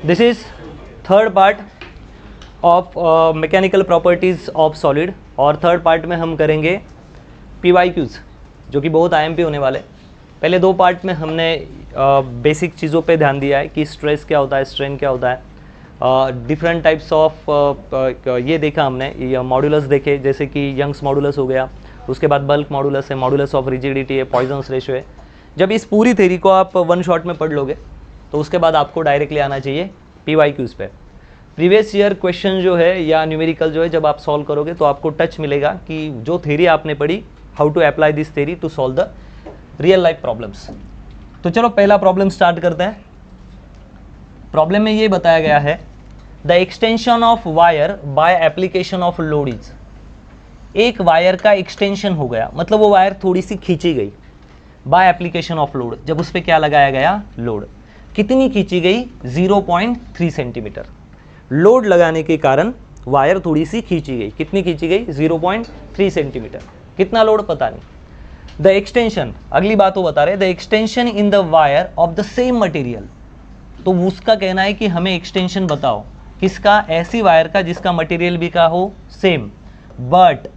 This is third part of mechanical properties of solid, और third part में हम करेंगे PYQs जो कि बहुत IMP होने वाले। पहले दो पार्ट में हमने बेसिक चीज़ों पे ध्यान दिया है कि स्ट्रेस क्या होता है, स्ट्रेन क्या होता है, डिफरेंट टाइप्स ऑफ ये देखा हमने, ये मॉडुलस देखे, जैसे कि यंग्स मॉडुलस हो गया, उसके बाद बल्क मॉडुलस है, मॉडुलस ऑफ रिजिडिटी है, पॉइजन्स रेशियो है। जब इस पूरी थ्योरी को आप वन शॉट में पढ़ लोगे तो उसके बाद आपको डायरेक्टली आना चाहिए PYQs पे। प्रीवियस ईयर क्वेश्चन जो है या न्यूमेरिकल जो है जब आप सॉल्व करोगे तो आपको टच मिलेगा कि जो थ्योरी आपने पढ़ी, how to apply this theory to solve the real life problems. तो चलो पहला प्रॉब्लम स्टार्ट करते हैं। प्रॉब्लम में ये बताया गया है the extension of wire by application of load is. एक वायर का एक्सटेंशन हो गया, मतलब वो वायर थोड़ी सी खींची गई बाय एप्लीकेशन ऑफ लोड, जब उस पर क्या लगाया गया, लोड। कितनी खींची गई, 0.3 सेंटीमीटर। लोड लगाने के कारण वायर थोड़ी सी खींची गई, कितनी खींची गई, 0.3 सेंटीमीटर। कितना लोड पता नहीं। द एक्सटेंशन, अगली बात वो बता रहे, the extension in the wire of the same material. तो उसका कहना है कि हमें एक्सटेंशन बताओ, किसका, ऐसी वायर का जिसका मटेरियल भी का हो same but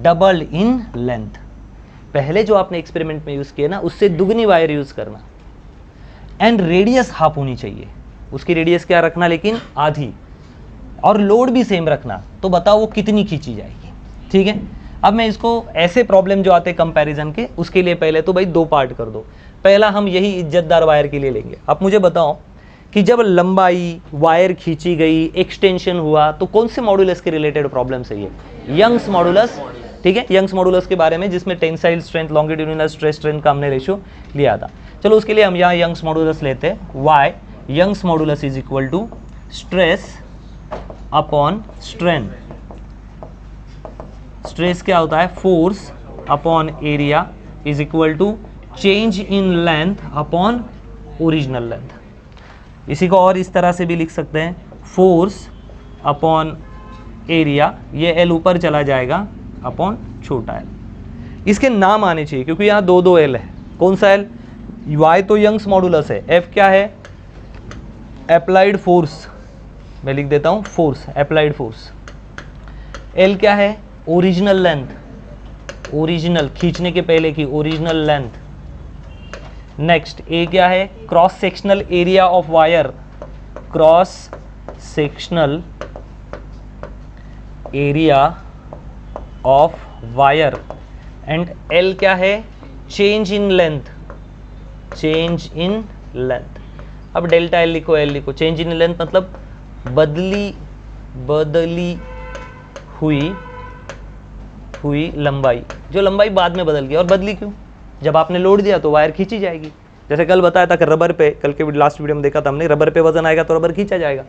double in length. पहले जो आपने एक्सपेरिमेंट में यूज किया ना, उससे दुगनी वायर यूज करना, एंड रेडियस हाफ होनी चाहिए, उसकी रेडियस क्या रखना, लेकिन आधी, और लोड भी सेम रखना। तो बताओ वो कितनी खींची जाएगी। ठीक है, अब मैं इसको ऐसे प्रॉब्लम जो आते हैं कंपैरिजन के, उसके लिए पहले तो भाई दो पार्ट कर दो। पहला हम यही इज्जतदार वायर के लिए लेंगे। अब मुझे बताओ कि जब लंबाई, वायर खींची गई, एक्सटेंशन हुआ, तो कौन से मॉडुलस के रिलेटेड प्रॉब्लम है ये, यंग्स मॉडुलस। ठीक है, यंग्स मॉडुलस के बारे में, जिसमें tensile strength, longitudinal stress strength का हमने रेशियो लिया था। चलो उसके लिए हम यहाँ यंग्स मॉडुलस लेते हैं। Y Young's modulus is equal to stress upon strain. Stress क्या होता है, force upon area is equal to change in length upon original length. इसी को और इस तरह से भी लिख सकते हैं, फोर्स अपॉन एरिया, ये एल ऊपर चला जाएगा, अपॉन छोटा एल। इसके नाम आने चाहिए क्योंकि यहाँ दो दो एल है। कौन सा एल, वाई तो यंग्स मॉडुलस है, एफ क्या है, अप्लाइड फोर्स, मैं लिख देता हूँ फोर्स, अप्लाइड फोर्स। एल क्या है, ओरिजिनल लेंथ, ओरिजिनल खींचने के पहले की ओरिजिनल लेंथ। नेक्स्ट ए क्या है, cross sectional area of wire, cross sectional area of wire. And L क्या है, change in length, change in length. अब डेल्टा एल लिखो, एल लिखो, चेंज इन लेंथ मतलब बदली हुई लंबाई, जो लंबाई बाद में बदल गई। और बदली क्यों, जब आपने लोड दिया तो वायर खींची जाएगी। जैसे कल बताया था कि रबर पे, कल के लास्ट वीडियो में देखा था हमने, रबर पे वजन आएगा तो रबर खींचा जाएगा।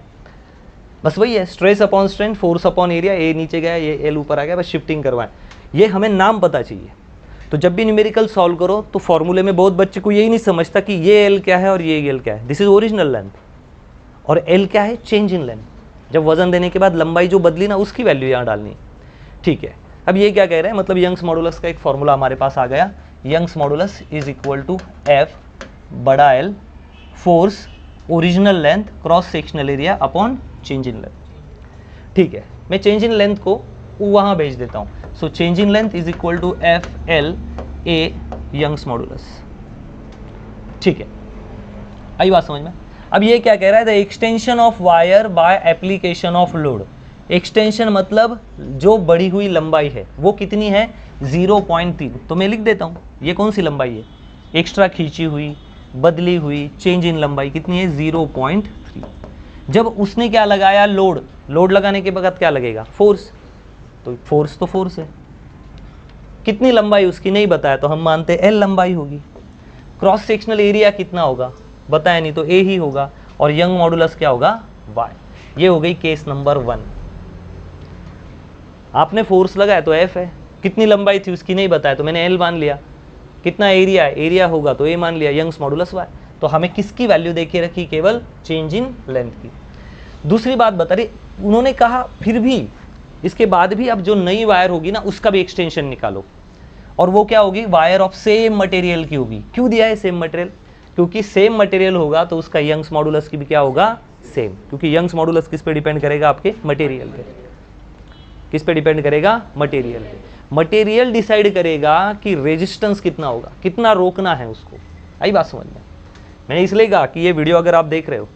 बस वही है, stress upon strain, force upon area, A नीचे गया, ये एल ऊपर आ गया, बस शिफ्टिंग करवाएं। ये हमें नाम पता चाहिए। तो जब भी न्यूमेरिकल सॉल्व करो तो फॉर्मूले में बहुत बच्चे को यही नहीं समझता कि ये एल क्या है और ये एल क्या है। दिस इज ओरिजिनल लेंथ, और एल क्या है, चेंज इन लेंथ। जब वजन देने के बाद लंबाई जो बदली ना, उसकी वैल्यू यहाँ डालनी। ठीक है, अब ये क्या कह रहे हैं, मतलब यंग्स मॉडुलस का एक फॉर्मूला हमारे पास आ गया। Young's modulus is equal to F बड़ा L, force original length cross sectional area upon change in length. ठीक है, मैं चेंज इन लेंथ को वहाँ भेज देता हूँ। So change in length is equal to F L A Young's modulus. ठीक है, आई बात समझ में। अब ये क्या कह रहा है, the extension of wire by application of load. Extension मतलब जो बढ़ी हुई लंबाई है वो कितनी है, 0.3। तो मैं लिख देता हूँ ये कौन सी लंबाई है, एक्स्ट्रा खींची हुई, बदली हुई, चेंज इन लंबाई कितनी है, 0.3। जब उसने क्या लगाया, लोड, लोड लगाने के वक्त क्या लगेगा, फोर्स। तो फोर्स है, कितनी लंबाई उसकी नहीं बताया तो हम मानते हैं एल लंबाई होगी। क्रॉस सेक्शनल एरिया कितना होगा बताया नहीं तो ए ही होगा, और यंग मॉडुलस क्या होगा, वाई। ये हो गई केस नंबर 1। आपने फोर्स लगाया तो एफ है, कितनी लंबाई थी उसकी नहीं बताया तो मैंने एल मान लिया, कितना एरिया है, एरिया होगा तो ए मान लिया, यंग्स मॉडुलस वाई। तो हमें किसकी वैल्यू देखी रखी, केवल चेंज इन लेंथ की। दूसरी बात बता रही, उन्होंने कहा फिर भी इसके बाद भी अब जो नई वायर होगी ना उसका भी एक्सटेंशन निकालो, और वो क्या होगी, वायर ऑफ सेम मटेरियल की होगी। क्यों दिया है सेम मटेरियल, क्योंकि सेम मटेरियल होगा तो उसका यंग्स मॉडुलस की भी क्या होगा, सेम, क्योंकि यंग्स मॉडुलस किस पे डिपेंड करेगा, आपके मटेरियल पे। किस पे डिपेंड करेगा, मटेरियल पे। मटेरियल डिसाइड करेगा कि रेजिस्टेंस कितना होगा, कितना रोकना है उसको। आई बात समझ में? मैंने इसलिए कहा कि ये वीडियो अगर आप देख रहे हो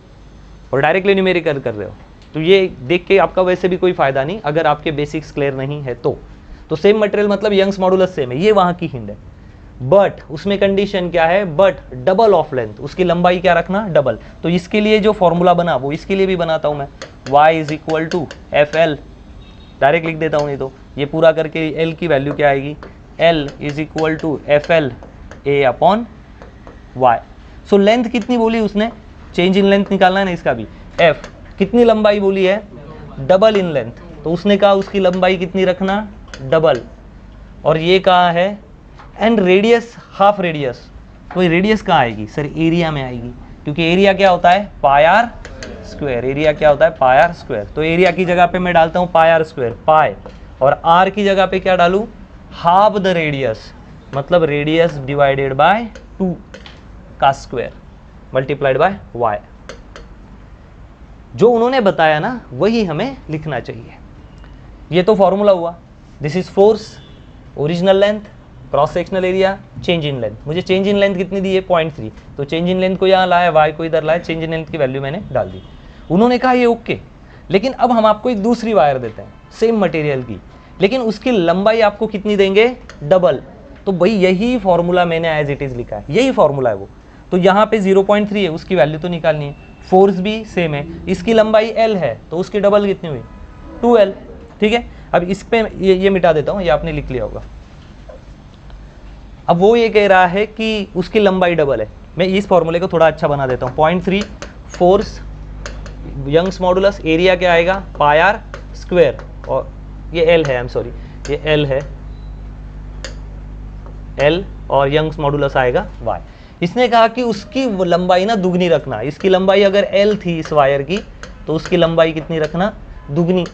और डायरेक्टली न्यूमेरिकल कर रहे हो तो ये देख के आपका वैसे भी कोई फायदा नहीं, अगर आपके बेसिक्स क्लियर नहीं है तो सेम मटेरियल मतलब यंग्स मॉडुलस सेम है, ये वहाँ की हिंट है। बट उसमें कंडीशन क्या है, बट डबल ऑफ लेंथ, उसकी लंबाई क्या रखना, डबल। तो इसके लिए जो फॉर्मूला बना वो इसके लिए भी बनाता हूँ मैं, y is equal to F L, direct लिख देता हूँ, नहीं तो ये पूरा करके l की वैल्यू क्या आएगी, l is equal to F L A upon Y. So length कितनी बोली उसने, चेंज इन लेंथ निकालना है ना इसका भी, f कितनी लंबाई बोली है, डबल इन लेंथ, तो उसने कहा उसकी लंबाई कितनी रखना, डबल। और ये कहा है एंड रेडियस हाफ रेडियस, तो रेडियस कहाँ आएगी सर, एरिया में आएगी, क्योंकि एरिया क्या होता है, पाई आर स्क्वायर। एरिया क्या होता है, पाई आर स्क्वायर। तो एरिया की जगह पे मैं डालता हूँ पाई आर स्क्वायर, पाई, और आर की जगह पे क्या डालूँ, हाफ द रेडियस, मतलब रेडियस डिवाइडेड बाय 2 का स्क्वायर मल्टीप्लाइड बाय वाई। जो उन्होंने बताया ना वही हमें लिखना चाहिए। ये तो फॉर्मूला हुआ, this is force, original length, cross sectional area, change in length. मुझे चेंज इन लेंथ कितनी दी है, 0.3, तो चेंज इन लेंथ को यहाँ लाया, वाई को इधर लाया, चेंज इन लेंथ की वैल्यू मैंने डाल दी। उन्होंने कहा ये ओके, लेकिन अब हम आपको एक दूसरी वायर देते हैं सेम मटेरियल की, लेकिन उसकी लंबाई आपको कितनी देंगे, डबल। तो भाई यही फॉर्मूला मैंने एज इट इज लिखा है, यही फॉर्मूला है वो। तो यहाँ पे 0.3 है, उसकी वैल्यू तो निकालनी है, फोर्स भी सेम है, इसकी लंबाई l है, तो उसकी डबल कितनी हुई, 2l। ठीक है, अब इस पे ये मिटा देता हूँ, ये आपने लिख लिया होगा। अब वो ये कह रहा है कि उसकी लंबाई डबल है, मैं इस फॉर्मूले को थोड़ा अच्छा बना देता हूँ। 0.3 फोर्स, यंग्स मॉडुलस, एरिया क्या आएगा, पाई आर स्क्वायर, और ये l है, आई एम सॉरी, ये l है, l, और यंग्स मॉडुलस आएगा y। इसने कहा कि उसकी लंबाई ना दुगनी रखना, इसकी लंबाई अगर l थी इस वायर की, तो उसकी लंबाई कितनी रखना, दुगनी,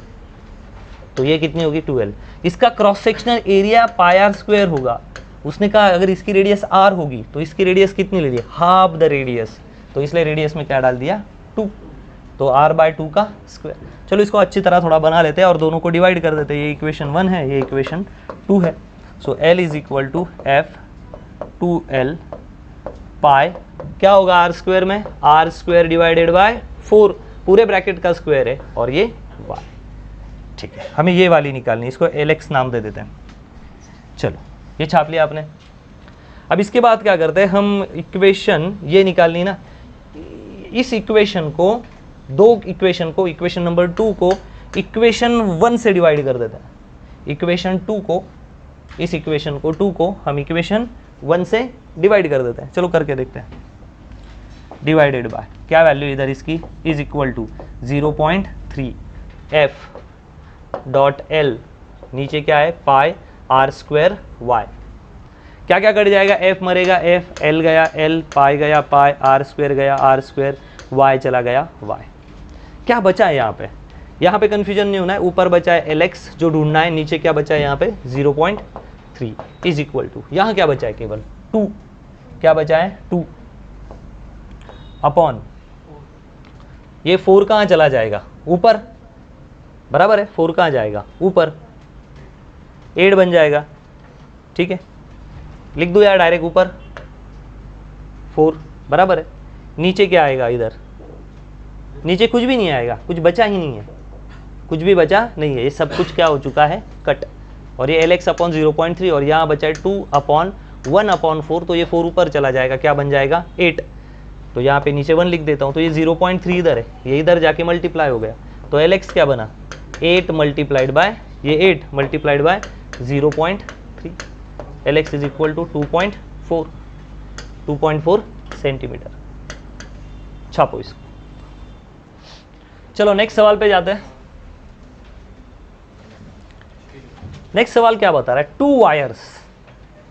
तो ये कितनी होगी, 2l। इसका cross sectional area pi r square होगा। उसने कहा अगर इसकी रेडियस r होगी तो इसकी रेडियस कितनी ले ली, हाफ द रेडियस, तो इसलिए रेडियस में क्या डाल दिया, 2, तो r/2 का स्क्वायर। चलो इसको अच्छी तरह थोड़ा बना लेते हैं और दोनों को डिवाइड कर देते हैं। ये इक्वेशन 1 है, ये इक्वेशन 2 है। So l is equal to F 2l pi, क्या होगा आर स्क्वायर में, आर स्क्वायर डिवाइडेड बाय 4, पूरे ब्रैकेट का स्क्वायर है, और ये y। ठीक है, हमें ये वाली निकालनी, इसको lx नाम दे देते हैं। चलो ये छाप लिया आपने। अब इसके बाद क्या करते हैं, हम इक्वेशन ये निकालनी ना, इस इक्वेशन को, दो इक्वेशन को, इक्वेशन नंबर 2 को इक्वेशन 1 से डिवाइड कर देते हैं। इक्वेशन 2 को, इस इक्वेशन को 2 को हम इक्वेशन 1 से डिवाइड कर देते हैं। चलो करके देखते हैं। डिवाइडेड बाय क्या वैल्यू इधर इसकी, is equal to 0.3 F dot L, नीचे क्या है, पाई आर स्क्वायर वाई। क्या क्या कट जाएगा, एफ मरेगा, एफ, एल गया एल, पाई गया पाई, आर स्क्वायर गया आर स्क्वायर, वाई चला गया वाई। क्या बचा है यहाँ पे, यहाँ पे कन्फ्यूजन नहीं होना है। ऊपर बचा है एलएक्स जो ढूंढना है, नीचे क्या बचा है यहाँ पे 0.3 इज इक्वल टू, यहाँ क्या बचा है केवल 2, क्या बचा है 2 अपॉन, ये 4 कहाँ चला जाएगा, ऊपर, बराबर है, 4 कहाँ जाएगा, ऊपर, 8 बन जाएगा। ठीक है, लिख दो यार डायरेक्ट, ऊपर 4 बराबर है, नीचे क्या आएगा, इधर नीचे कुछ भी नहीं आएगा, कुछ बचा ही नहीं है, कुछ भी बचा नहीं है, ये सब कुछ क्या हो चुका है, कट। और ये एल एक्स अपॉन 0.3, और यहाँ बचा है 2 अपॉन 1 अपॉन 4, तो ये 4 ऊपर चला जाएगा, क्या बन जाएगा 8। तो यहाँ पे नीचे 1 लिख देता हूँ, तो ये 0.3 इधर है, ये इधर जाके मल्टीप्लाई हो गया, तो एल एक्स क्या बना 8 मल्टीप्लाइड बाय, ये 8 multiplied by 0.3, L X is equal to 2.4 centimetre. छापो इसको। चलो नेक्स्ट सवाल पे जाते हैं। नेक्स्ट सवाल क्या बता रहा है, 2 वायर्स,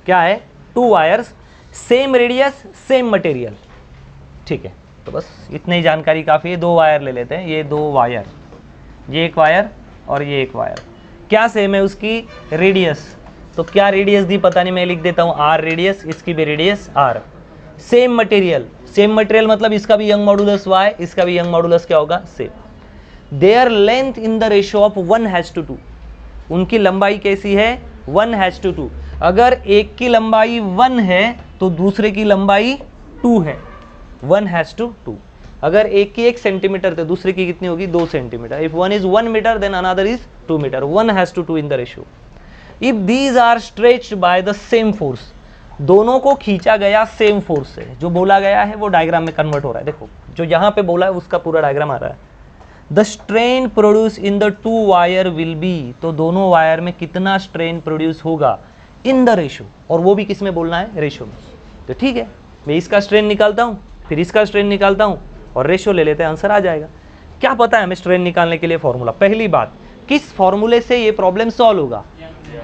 क्या है 2 wires, same radius same material. ठीक है, तो बस इतनी जानकारी काफ़ी है। 2 वायर ले लेते हैं, ये 2 वायर, ये एक वायर और ये एक वायर, क्या सेम है उसकी रेडियस, तो क्या रेडियस दी पता नहीं, मैं लिख देता हूँ आर रेडियस, इसकी भी radius r, same material same material मतलब इसका भी यंग मॉडुलस y, इसका भी यंग मॉडुलस क्या होगा, same. There length in the ratio of 1:2, उनकी लंबाई कैसी है, 1:2। अगर एक की लंबाई 1 है तो दूसरे की लंबाई 2 है, 1:2। अगर एक की 1 सेंटीमीटर तो दूसरे की कितनी होगी, 2 centimetre. If one is 1 metre then another is 2 metre, 1:2 in the ratio. If these are stretched by the same force, दोनों को खींचा गया सेम फोर्स से, जो बोला गया है वो डायग्राम में कन्वर्ट हो रहा है। देखो जो यहाँ पे बोला है उसका पूरा डायग्राम आ रहा है। The strain produce in the 2 wire will be, तो दोनों वायर में कितना स्ट्रेन प्रोड्यूस होगा इन द रेशियो, और वो भी किस में बोलना है, रेशियो में। तो ठीक है, मैं इसका स्ट्रेन निकालता हूँ, फिर इसका स्ट्रेन निकालता हूँ और रेशियो ले लेते हैं, आंसर आ जाएगा। क्या पता है हमें स्ट्रेन निकालने के लिए फॉर्मूला? पहली बात, किस फॉर्मूले से ये प्रॉब्लम सॉल्व होगा,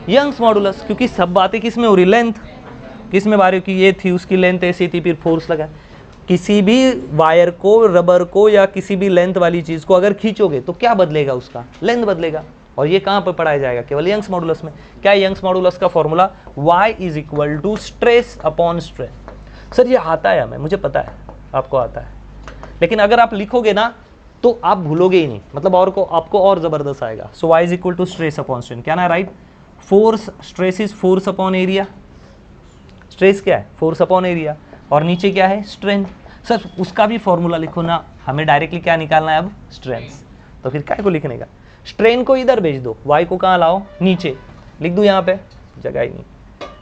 यंग्स मॉडुलस, क्योंकि सब बातें किस में हो रही, लेंथ किस में बारी की, ये थी उसकी लेंथ ऐसी थी, फिर फोर्स लगा। किसी भी वायर को, रबर को या किसी भी लेंथ वाली चीज को अगर खींचोगे तो क्या बदलेगा, उसका लेंथ बदलेगा। और ये कहाँ पर पढ़ाया जाएगा, केवल यंग्स मॉडुलस में। क्या यंग्स मॉडुलस का formula, y = stress upon strain. Sir ये आता है हमें, मुझे पता है आपको आता है, लेकिन अगर आप लिखोगे ना तो आप भूलोगे ही नहीं, मतलब और को आपको और जबरदस्त आएगा। सो y = स्ट्रेस अपॉन स्ट्रेन, क्या ना, right. Force, stress is force upon area, stress क्या है, फोर्स अपॉन एरिया, और नीचे क्या है, स्ट्रेंथ। सर उसका भी फॉर्मूला लिखो ना, हमें डायरेक्टली क्या निकालना है अब, स्ट्रेंथ। तो फिर क्या को लिखने का, स्ट्रेन को इधर भेज दो, y को कहाँ लाओ, नीचे लिख दूँ, यहाँ पे जगह ही नहीं।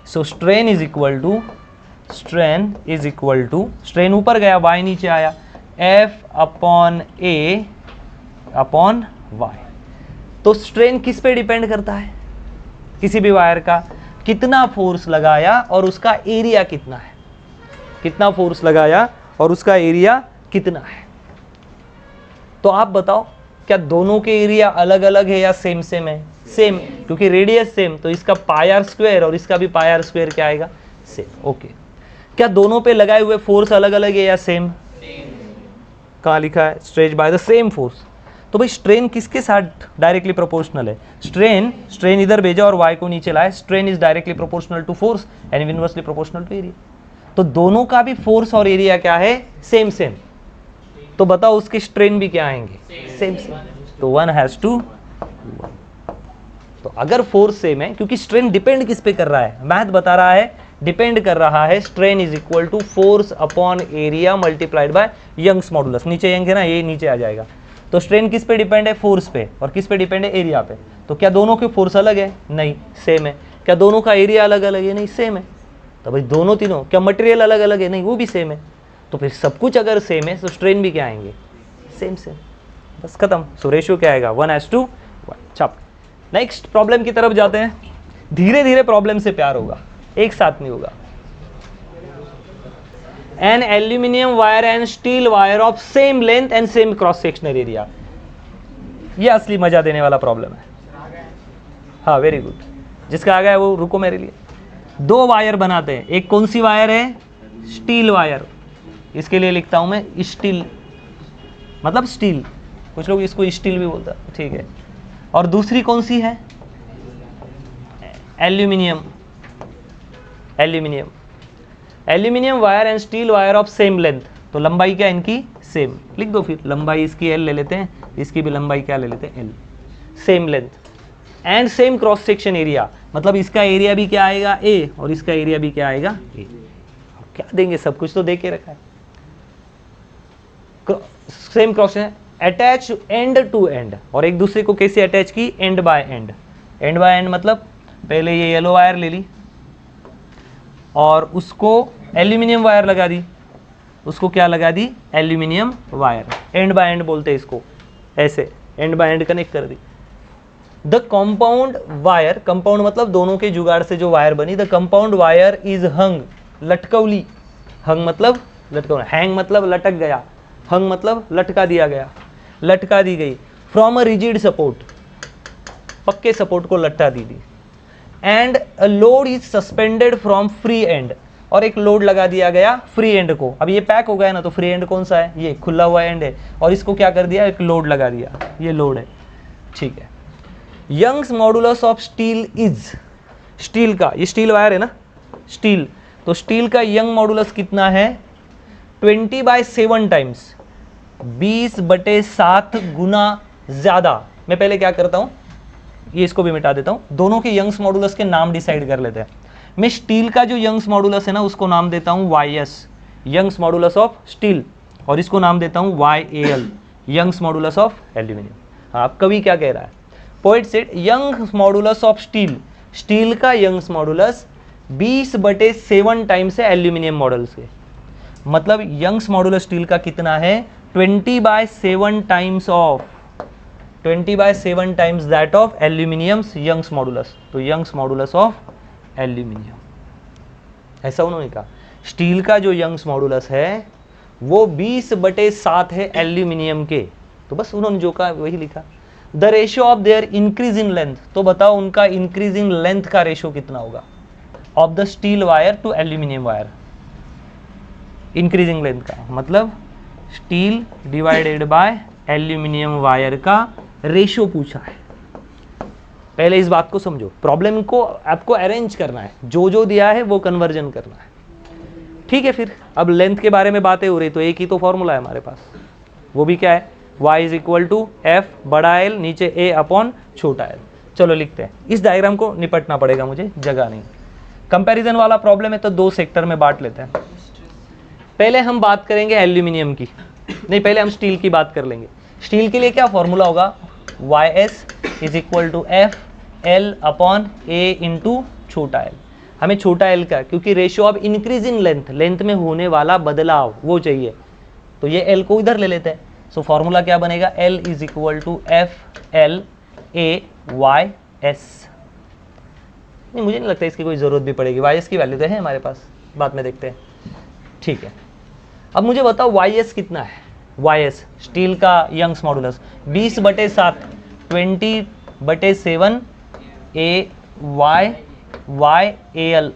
So strain is equal to strain ऊपर गया, y नीचे आया, F/A/y। तो स्ट्रेन किस पे डिपेंड करता है, किसी भी वायर का कितना फोर्स लगाया और उसका एरिया कितना है, कितना फोर्स लगाया और उसका एरिया कितना है। तो आप बताओ क्या दोनों के एरिया अलग अलग है या सेम सेम है, सेम, क्योंकि रेडियस सेम, तो इसका πr² और इसका भी πr² क्या आएगा, सेम। ओके, क्या दोनों पे लगाए हुए फोर्स अलग अलग है या सेम, कहाँ लिखा है, stretch bye the same force. तो भाई स्ट्रेन किसके साथ डायरेक्टली प्रोपोर्शनल है, स्ट्रेन इधर भेजा और y को नीचे लाया, strain is directly proportional to force and inversely proportional to area. तो दोनों का भी फोर्स और एरिया क्या है, सेम सेम। तो बताओ उसके स्ट्रेन भी क्या आएंगे, सेम सेम। तो 1:1। तो अगर फोर्स सेम है, क्योंकि स्ट्रेन डिपेंड किस पे कर रहा है, मैथ बता रहा है डिपेंड कर रहा है, strain is equal to force upon area multiplied by Young's modulus. नीचे यंग है ना, ये नीचे आ जाएगा। तो स्ट्रेन किस पे डिपेंड है, फोर्स पे, और किस पे डिपेंड है, एरिया पे। तो क्या दोनों के फोर्स अलग है, नहीं, सेम है। क्या दोनों का एरिया अलग अलग है, नहीं, सेम है। तो भाई दोनों तीनों, क्या मटेरियल अलग अलग है, नहीं, वो भी सेम है। तो फिर सब कुछ अगर सेम है तो स्ट्रेन भी क्या आएंगे, सेम सेम, बस खत्म। सो रेशियो क्या आएगा, 1:1। चप, नेक्स्ट प्रॉब्लम की तरफ जाते हैं। धीरे धीरे प्रॉब्लम से प्यार होगा, एक साथ नहीं होगा। An aluminium wire and steel wire of same length and same cross sectional area. ये असली मजा देने वाला प्रॉब्लम है। हाँ वेरी गुड, जिसका आ गया वो रुको मेरे लिए। दो वायर बनाते हैं, एक कौन सी वायर है, स्टील वायर, इसके लिए लिखता हूं मैं स्टील, मतलब स्टील, कुछ लोग इसको स्टील भी बोलता है, ठीक है। और दूसरी कौन सी है, aluminium. Aluminium wire and steel wire of same length. तो लंबाई क्या इनकी, सेम, लिख दो फिर। लंबाई इसकी एल ले लेते हैं, इसकी भी लंबाई क्या ले लेते हैं, L. Same length and same cross section area, मतलब इसका एरिया भी क्या आएगा, ए, और इसका एरिया भी क्या आएगा, ए। क्या देंगे, सब कुछ तो दे के रखा है। Same cross section, attach end to end, और एक दूसरे को कैसे अटैच की, end by end. End by end मतलब पहले ये येलो वायर ले ली और उसको एल्यूमिनियम वायर लगा दी, उसको क्या लगा दी, aluminium wire. End by end बोलते हैं इसको, ऐसे एंड बाय एंड कनेक्ट कर दी। द कंपाउंड वायर, कंपाउंड मतलब दोनों के जुगाड़ से जो वायर बनी, the compound wire is hung, लटकवली। हंग मतलब लटकवना, हैंग मतलब लटक गया, हंग मतलब लटका दिया गया, लटका दी गई। फ्रॉम अ रिजिड सपोर्ट, पक्के सपोर्ट को लटका दी। And a load is suspended from free end, और एक लोड लगा दिया गया फ्री एंड को। अब ये पैक हो गया ना, तो फ्री एंड कौन सा है, ये खुला हुआ एंड है, और इसको क्या कर दिया, एक लोड लगा दिया, ये लोड है, ठीक है। Young's modulus of steel is, steel का, ये स्टील वायर है ना, स्टील, तो स्टील का यंग मॉडुलस कितना है, 20/7 टाइम्स, 20/7 गुना ज्यादा। मैं पहले क्या करता हूं, ये इसको भी मिटा देता हूं, दोनों के यंग्स मॉडुलस के नाम डिसाइड कर लेते हैं। मैं स्टील का जो यंग्स मॉडुलस है ना उसको नाम देता हूं YS, Young's modulus of steel, और इसको नाम देता हूं YAL, Young's modulus of aluminium. आप कवि क्या कह रहा है, poet said Young's modulus of steel, steel का यंग्स मॉडुलस 20/7 टाइम्स है एल्यूमिनियम मॉडल्स के। मतलब यंग्स मॉडुलस स्टील का कितना है, 20/7 times of 20/7 times that of aluminium's Young's modulus. तो यंग्स मॉडुलस ऑफ एल्यूमिनियम, ऐसा उन्होंने कहा। स्टील का जो यंग्स मॉडुलस है वो 20/7 है एल्यूमिनियम के, तो बस उन्होंने जो कहा वही लिखा। The ratio of their increase in length, तो बताओ उनका इंक्रीजिंग लेंथ का रेशियो कितना होगा of the steel wire to aluminium wire. Increasing length का मतलब steel divided by aluminium wire का रेशियो पूछा है। पहले इस बात को समझो, प्रॉब्लम को आपको अरेंज करना है, जो जो दिया है वो कन्वर्जन करना है, ठीक है। फिर अब लेंथ के बारे में बातें हो रही, तो एक ही तो फॉर्मूला है हमारे पास, वो भी क्या है, y = F बड़ा L नीचे A अपॉन छोटा L। चलो लिखते हैं, इस डायग्राम को निपटना पड़ेगा मुझे, जगह नहीं। कंपैरिजन वाला प्रॉब्लम है तो दो सेक्टर में बांट लेते हैं। पहले हम बात करेंगे एल्यूमिनियम की, नहीं पहले हम स्टील की बात कर लेंगे। स्टील के लिए क्या फॉर्मूला होगा, YS = FL upon A into छोटा L। हमें छोटा L का, क्योंकि ratio of increase in length, length में होने वाला बदलाव वो चाहिए, तो ये L को इधर ले लेते हैं। सो फॉर्मूला क्या बनेगा, L = FLAYS। नहीं मुझे नहीं लगता इसकी कोई ज़रूरत भी पड़ेगी, YS की वैल्यू तो है हमारे पास, बाद में देखते हैं, ठीक है। अब मुझे बताओ YS कितना है, YS स्टील का यंग्स मॉडुलस 20/7, 20/7 YAL।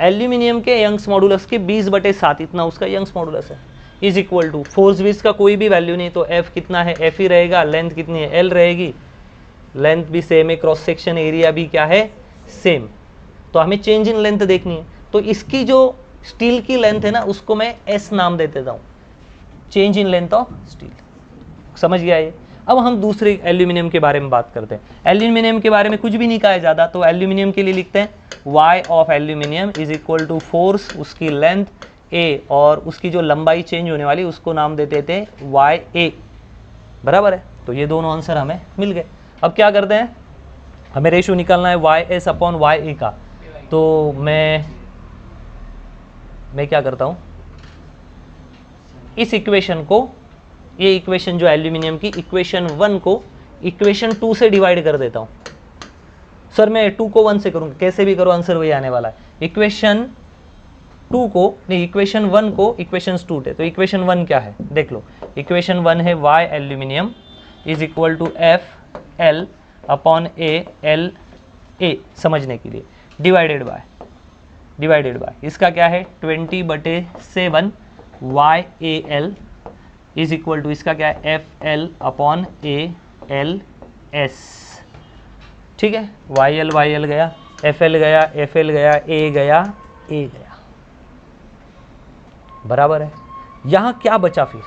एल्यूमिनियम के यंग्स मॉडुलस के 20/7 इतना उसका यंग्स मॉडुलस है, इज इक्वल टू फोर्स विस का कोई भी वैल्यू नहीं, तो F कितना है, F ही रहेगा। लेंथ कितनी है, L रहेगी, लेंथ भी सेम है, क्रॉस सेक्शन एरिया भी क्या है, सेम। तो हमें चेंज इन लेंथ देखनी है, तो इसकी जो स्टील की लेंथ है ना उसको मैं S नाम दे देता हूँ, change in length of steel. समझ गया ये। अब हम दूसरे एल्यूमिनियम के बारे में बात करते हैं। एल्यूमिनियम के बारे में कुछ भी नहीं कहा है ज़्यादा, तो एल्यूमिनियम के लिए लिखते हैं Y ऑफ एल्यूमिनियम = फोर्स, उसकी लेंथ A, और उसकी जो लंबाई चेंज होने वाली उसको नाम देते थे YA, बराबर है। तो ये दोनों आंसर हमें मिल गए। अब क्या करते हैं, हमें रेशियो निकालना है YS अपॉन YA का। तो मैं क्या करता हूँ, इस इक्वेशन को, ये इक्वेशन जो एल्यूमिनियम की इक्वेशन 1 को इक्वेशन 2 से डिवाइड कर देता हूँ। सर मैं 2 को 1 से करूँगा, कैसे भी करो आंसर वही आने वाला है। इक्वेशन 2 को नहीं, इक्वेशन 1 को इक्वेशन 2 थे, तो इक्वेशन 1 क्या है देख लो। इक्वेशन 1 है Y aluminium = FL upon A समझने के लिए, डिवाइडेड बाय इसका क्या है 20/7 YAL = इसका क्या है FL अपॉन ALS, ठीक है। YL गया, FL गया, FL गया, A गया, बराबर है। यहाँ क्या बचा, फिर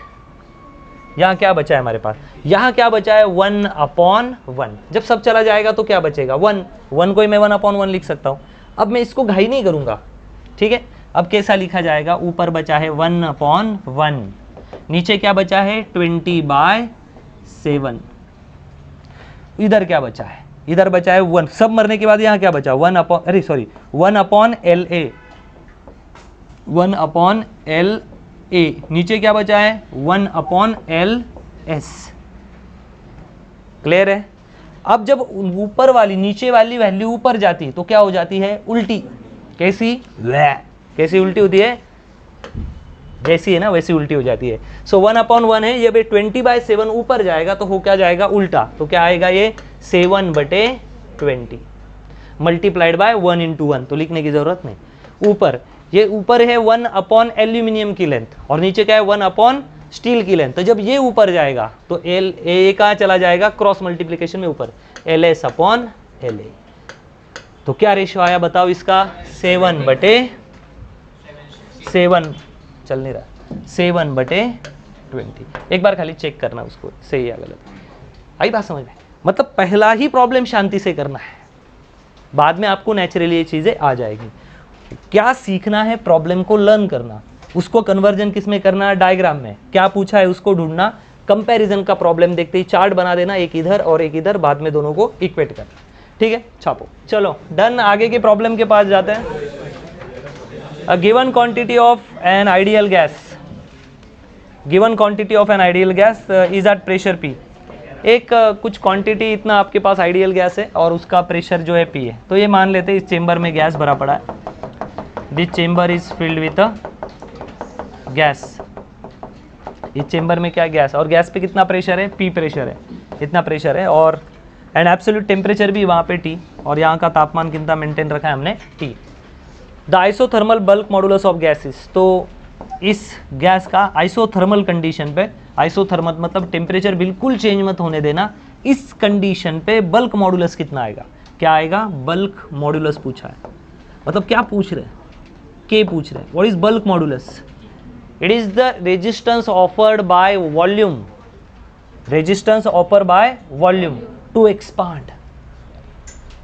यहाँ क्या बचा है हमारे पास, यहाँ क्या बचा है 1/1। जब सब चला जाएगा तो क्या बचेगा 1 को ही मैं 1/1 लिख सकता हूँ। अब मैं इसको घाई नहीं करूँगा, ठीक है। अब कैसा लिखा जाएगा, ऊपर बचा है 1/1, नीचे क्या बचा है 20/7, इधर क्या बचा है, इधर बचा है 1, सब मरने के बाद यहाँ क्या बचा 1/LA, नीचे क्या बचा है 1/LS। क्लियर है। अब जब ऊपर वाली नीचे वाली वैल्यू ऊपर जाती है तो क्या हो जाती है, उल्टी। कैसी उल्टी होती है, जैसी है ना वैसी उल्टी हो जाती है। सो 1/1 है, ये 20/7 ऊपर जाएगा तो हो क्या जाएगा उल्टा, तो क्या आएगा ये 7/20 मल्टीप्लाइड बाय 1 × 1, तो लिखने की जरूरत नहीं। ऊपर ये ऊपर है 1/ एल्यूमिनियम की लेंथ और नीचे क्या है 1/ स्टील की लेंथ। तो जब ये ऊपर जाएगा तो A कहाँ चला जाएगा, क्रॉस मल्टीप्लिकेशन में ऊपर, LS/LA। तो क्या रेशियो आया बताओ इसका 7/7। चल नहीं रहा, 7/20। एक बार खाली चेक करना उसको सही या गलत। आई बात समझ में? मतलब पहला ही प्रॉब्लम शांति से करना है, बाद में आपको नेचुरली ये चीज़ें आ जाएगी। क्या सीखना है? प्रॉब्लम को लर्न करना, उसको कन्वर्जन किस में करना है? डायग्राम में। क्या पूछा है उसको ढूंढना, कंपैरिजन का प्रॉब्लम देखते ही चार्ट बना देना, एक इधर और एक इधर, बाद में दोनों को इक्वेट करना। ठीक है, छापो। चलो डन, आगे के प्रॉब्लम के पास जाते हैं। A given quantity of an ideal gas, given quantity of an ideal gas is at pressure P। एक कुछ क्वांटिटी इतना आपके पास आइडियल गैस है और उसका प्रेशर जो है P है। तो ये मान लेते हैं इस चेंबर में गैस भरा पड़ा है, this chamber is filled with gas. इस चेंबर में क्या गैस, और गैस पे कितना प्रेशर है? P प्रेशर है, इतना प्रेशर है, और एंड एब्सोल्यूट टेम्परेचर भी वहाँ पे T, और यहाँ का तापमान कितना मेंटेन रखा है हमने? T। The isothermal bulk modulus of gases, तो इस गैस का आइसोथर्मल कंडीशन पे, आइसोथर्मल मतलब टेम्परेचर बिल्कुल चेंज मत होने देना, इस कंडीशन पे बल्क मॉडुलस कितना आएगा? क्या आएगा? बल्क मॉडुलस पूछा है, मतलब क्या पूछ रहे हैं? के पूछ रहे हैं। What is bulk modulus? It is the resistance offered by volume, resistance offer by volume to expand.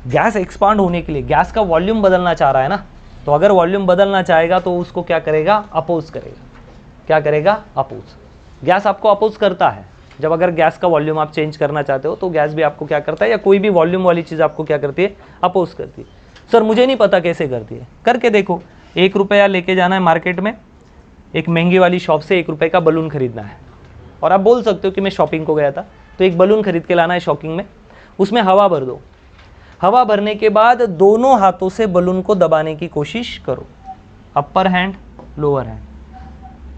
Gas expand होने के लिए गैस का वॉल्यूम बदलना चाह रहा है ना, तो अगर वॉल्यूम बदलना चाहेगा तो उसको क्या करेगा? अपोज करेगा। क्या करेगा? अपोज। गैस आपको अपोज करता है, जब अगर गैस का वॉल्यूम आप चेंज करना चाहते हो तो गैस भी आपको क्या करता है, या कोई भी वॉल्यूम वाली चीज़ आपको क्या करती है? अपोज करती है। सर मुझे नहीं पता कैसे करती है, करके देखो। 1 रुपया लेके जाना है मार्केट में, एक महंगी वाली शॉप से 1 रुपये का बलून खरीदना है, और आप बोल सकते हो कि मैं शॉपिंग को गया था, तो एक बलून खरीद के लाना है शॉपिंग में, उसमें हवा भर दो। हवा भरने के बाद दोनों हाथों से बलून को दबाने की कोशिश करो, अपर हैंड लोअर हैंड,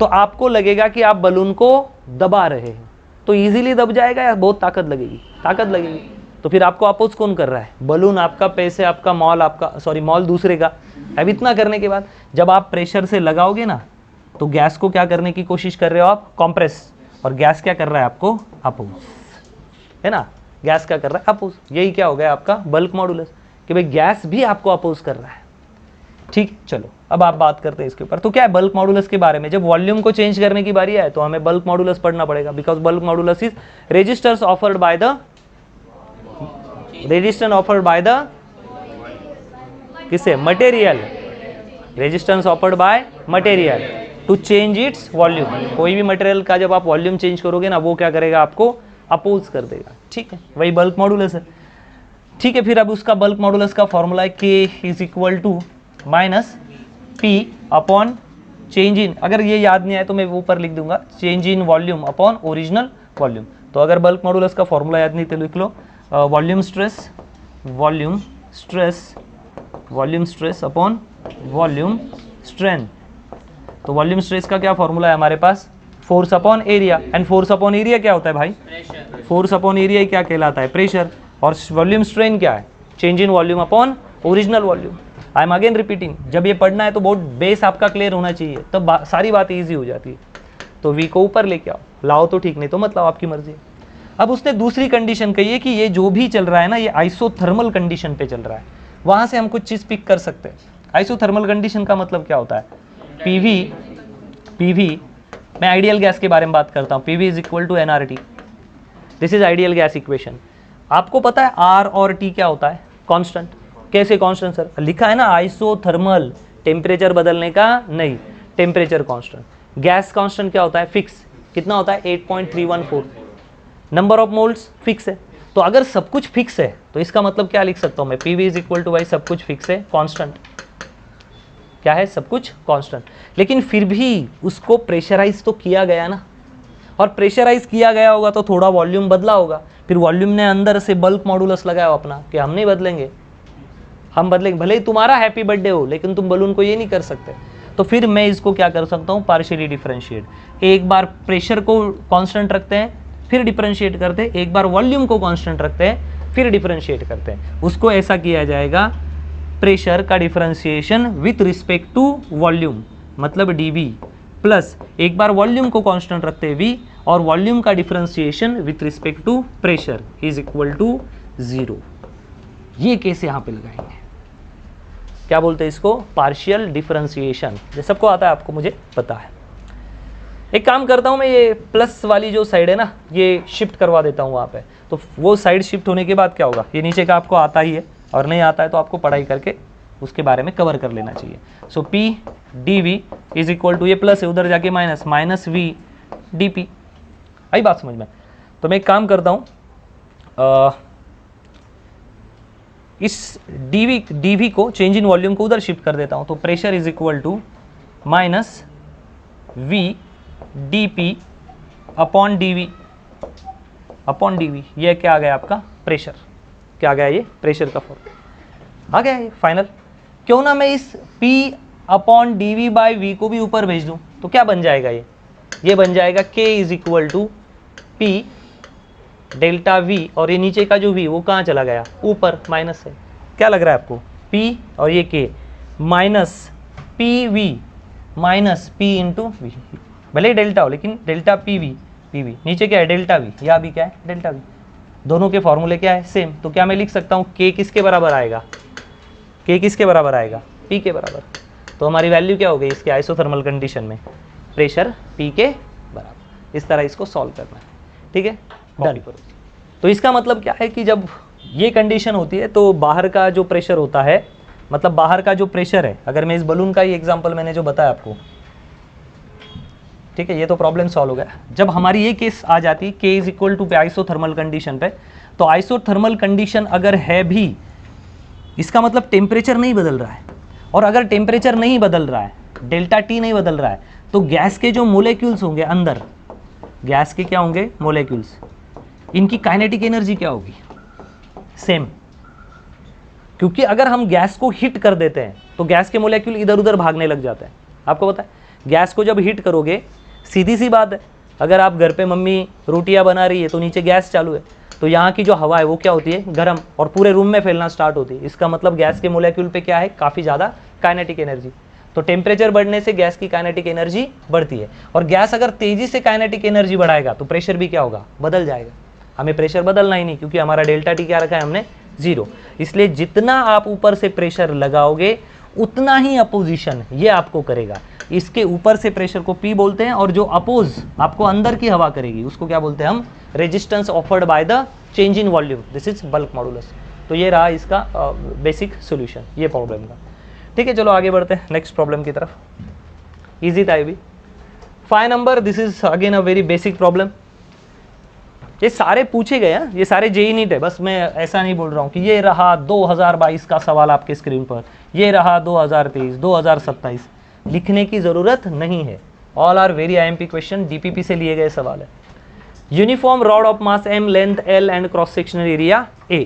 तो आपको लगेगा कि आप बलून को दबा रहे हैं, तो इजीली दब जाएगा या बहुत ताकत लगेगी? ताकत लगेगी। तो फिर आपको अपोज कौन कर रहा है? बलून आपका, पैसे आपका, मॉल आपका, सॉरी मॉल दूसरे का। अब इतना करने के बाद जब आप प्रेशर से लगाओगे ना, तो गैस को क्या करने की कोशिश कर रहे हो आप? कंप्रेस, और गैस क्या कर रहा है आपको? अपोज, है ना? गैस क्या कर रहा है? अपोज। यही क्या हो गया आपका बल्क मॉडुलस, कि भाई गैस भी आपको अपोज कर रहा है। ठीक, चलो अब आप बात करते हैं इसके ऊपर। तो क्या है बल्क मॉडुलस के बारे में? जब वॉल्यूम को चेंज करने की बारी आए तो हमें बल्क मॉडुलस पढ़ना पड़ेगा, because bulk modulus is resistance offered by the, resistance offered by the किससे? Material. Resistance offered by material to change its volume. कोई भी मटेरियल का जब आप वॉल्यूम चेंज करोगे ना, वो क्या करेगा? आपको अपोज कर देगा। ठीक है, वही बल्क मॉडुलस है। ठीक है, फिर अब उसका बल्क मॉडुलस का फॉर्मूला है K is equal to minus P upon change in, अगर ये याद नहीं आए तो मैं ऊपर लिख दूंगा, change in volume upon original volume. तो अगर बल्क मॉडुलस का फॉर्मूला याद नहीं तो लिख लो, volume stress, volume stress, volume stress upon volume strength. तो वॉल्यूम स्ट्रेस का क्या फॉर्मूला है हमारे पास? Force upon area, and force upon area क्या होता है भाई? फोर्स अपॉन एरिया क्या कहलाता है? प्रेशर। और वॉल्यूम स्ट्रेन क्या है? Change in volume upon original volume. I am again repeating, जब ये पढ़ना है तो बहुत बेस आपका क्लियर होना चाहिए, तब सारी बातें ईजी हो जाती है। तो वी को ऊपर लेके आओ, लाओ तो ठीक, नहीं तो मत लाओ, आपकी मर्जी है। अब उसने दूसरी कंडीशन कही है कि ये जो भी चल रहा है ना, ये आइसोथर्मल कंडीशन पे चल रहा है, वहां से हम कुछ चीज पिक कर सकते हैं। आइसोथर्मल कंडीशन का मतलब क्या होता है? पीवी, मैं आइडियल गैस के बारे में बात करता हूँ, PV is equal to NRT, this is ideal gas equation. आपको पता है आर और टी क्या होता है? कांस्टेंट। कैसे कांस्टेंट सर? लिखा है ना आइसोथर्मल, टेम्परेचर बदलने का नहीं, टेम्परेचर कांस्टेंट। गैस कांस्टेंट क्या होता है? फिक्स। कितना होता है? 8.314। नंबर ऑफ मोल्स फिक्स है। तो अगर सब कुछ फिक्स है तो इसका मतलब क्या लिख सकता हूं मैं? पीवी इज इक्वल टू भाई सब कुछ फिक्स है, कांस्टेंट। क्या है? सब कुछ कांस्टेंट। लेकिन फिर भी उसको प्रेशराइज तो किया गया ना, और प्रेशराइज किया गया होगा तो थोड़ा वॉल्यूम बदला होगा, फिर वॉल्यूम ने अंदर से बल्क मॉडुलस लगाया अपना कि हम नहीं बदलेंगे, हम बदलेंगे, भले ही तुम्हारा हैप्पी बर्थडे हो, लेकिन तुम बलून को ये नहीं कर सकते। तो फिर मैं इसको क्या कर सकता हूँ? Partially differentiate. एक बार प्रेशर को कांस्टेंट रखते हैं, फिर डिफरेंशिएट करते हैं, एक बार वॉल्यूम को कांस्टेंट रखते हैं, फिर डिफरेंशिएट करते हैं। उसको ऐसा किया जाएगा, प्रेशर का differentiation with respect to volume, मतलब dV, प्लस एक बार वॉल्यूम को कांस्टेंट रखते हैं V, और वॉल्यूम का differentiation with respect to pressure is equal to 0। ये कैसे यहाँ पे लगाएंगे? क्या बोलते हैं इसको? Partial differentiation. ये सबको आता है, आपको मुझे पता है। एक काम करता हूँ मैं, ये प्लस वाली जो साइड है ना ये शिफ्ट करवा देता हूँ वहाँ पे, तो वो साइड शिफ्ट होने के बाद क्या होगा, ये नीचे का आपको आता ही है, और नहीं आता है तो आपको पढ़ाई करके उसके बारे में कवर कर लेना चाहिए। So P D V is equal to, ये प्लस है उधर जाके minus, minus V D P. आई बात समझ में? तो मैं एक काम करता हूँ, इस डी वी को, चेंज इन वॉल्यूम को उधर शिफ्ट कर देता हूँ। तो pressure is equal to minus V D P upon D V, upon D V. ये क्या आ गया आपका प्रेशर, क्या आ गया ये प्रेशर का फॉर्म आ गया ये फाइनल। क्यों ना मैं इस P upon D V by V को भी ऊपर भेज दूँ, तो क्या बन जाएगा ये बन जाएगा K is equal to P delta V, और ये नीचे का जो V वो कहाँ चला गया, ऊपर माइनस है। क्या लग रहा है आपको, P और ये K minus P V minus P into V, भले ही डेल्टा हो लेकिन डेल्टा पी वी नीचे क्या है डेल्टा वी, यहाँ भी क्या है डेल्टा वी, दोनों के फॉर्मूले क्या है सेम। तो क्या मैं लिख सकता हूँ K किसके बराबर आएगा, K किसके बराबर आएगा, P के बराबर। तो हमारी वैल्यू क्या हो गई इसके आइसोथर्मल कंडीशन में, प्रेशर P के बराबर। इस तरह इसको सॉल्व करना है, ठीक है डन। तो इसका मतलब क्या है कि जब ये कंडीशन होती है तो बाहर का जो प्रेशर होता है, मतलब बाहर का जो प्रेशर है, अगर मैं इस बलून का ही एग्जांपल मैंने जो बताया आपको, ठीक है, ये तो प्रॉब्लम सॉल्व हो गया। जब हमारी ये केस आ जाती K इज इक्वल टू पे आइसोथर्मल कंडीशन पे, तो आइसोथर्मल कंडीशन अगर है भी, इसका मतलब टेम्परेचर नहीं बदल रहा है, और अगर टेम्परेचर नहीं बदल रहा है, डेल्टा T नहीं बदल रहा है, तो गैस के जो मोलेक्यूल्स होंगे अंदर, गैस के क्या होंगे मोलेक्यूल्स, इनकी काइनेटिक एनर्जी क्या होगी सेम। क्योंकि अगर हम गैस को हिट कर देते हैं तो गैस के मोलेक्यूल इधर उधर भागने लग जाते हैं। आपको पता है गैस को जब हिट करोगे, सीधी सी बात है, अगर आप घर पे मम्मी रोटियां बना रही है तो नीचे गैस चालू है, तो यहाँ की जो हवा है वो क्या होती है गर्म, और पूरे रूम में फैलना स्टार्ट होती है। इसका मतलब गैस के मोलेक्यूल पे क्या है काफ़ी ज़्यादा काइनेटिक एनर्जी। तो टेम्परेचर बढ़ने से गैस की काइनेटिक एनर्जी बढ़ती है, और गैस अगर तेजी से काइनेटिक एनर्जी बढ़ाएगा तो प्रेशर भी क्या होगा बदल जाएगा। हमें प्रेशर बदलना ही नहीं, क्योंकि हमारा डेल्टा टी क्या रखा है हमने 0। इसलिए जितना आप ऊपर से प्रेशर लगाओगे उतना ही अपोजिशन ये आपको करेगा। इसके ऊपर से प्रेशर को P बोलते हैं, और जो अपोज आपको अंदर की हवा करेगी उसको क्या बोलते हैं हम, resistance offered by the change in volume, this is bulk modulus. तो ये रहा इसका बेसिक सॉल्यूशन ये प्रॉब्लम का। ठीक है, चलो आगे बढ़ते हैं नेक्स्ट प्रॉब्लम की तरफ। इजी था ये भी। 5 number, this is again a very basic problem. ये सारे पूछे गए हैं, ये सारे जेई नीट है, बस मैं ऐसा नहीं बोल रहा हूँ कि ये रहा 2022 का सवाल आपके स्क्रीन पर, ये रहा 2023, 2027, लिखने की ज़रूरत नहीं है। All are very IMP question, DPP से लिए गए सवाल है। Uniform rod of mass M, length L and cross sectional area A,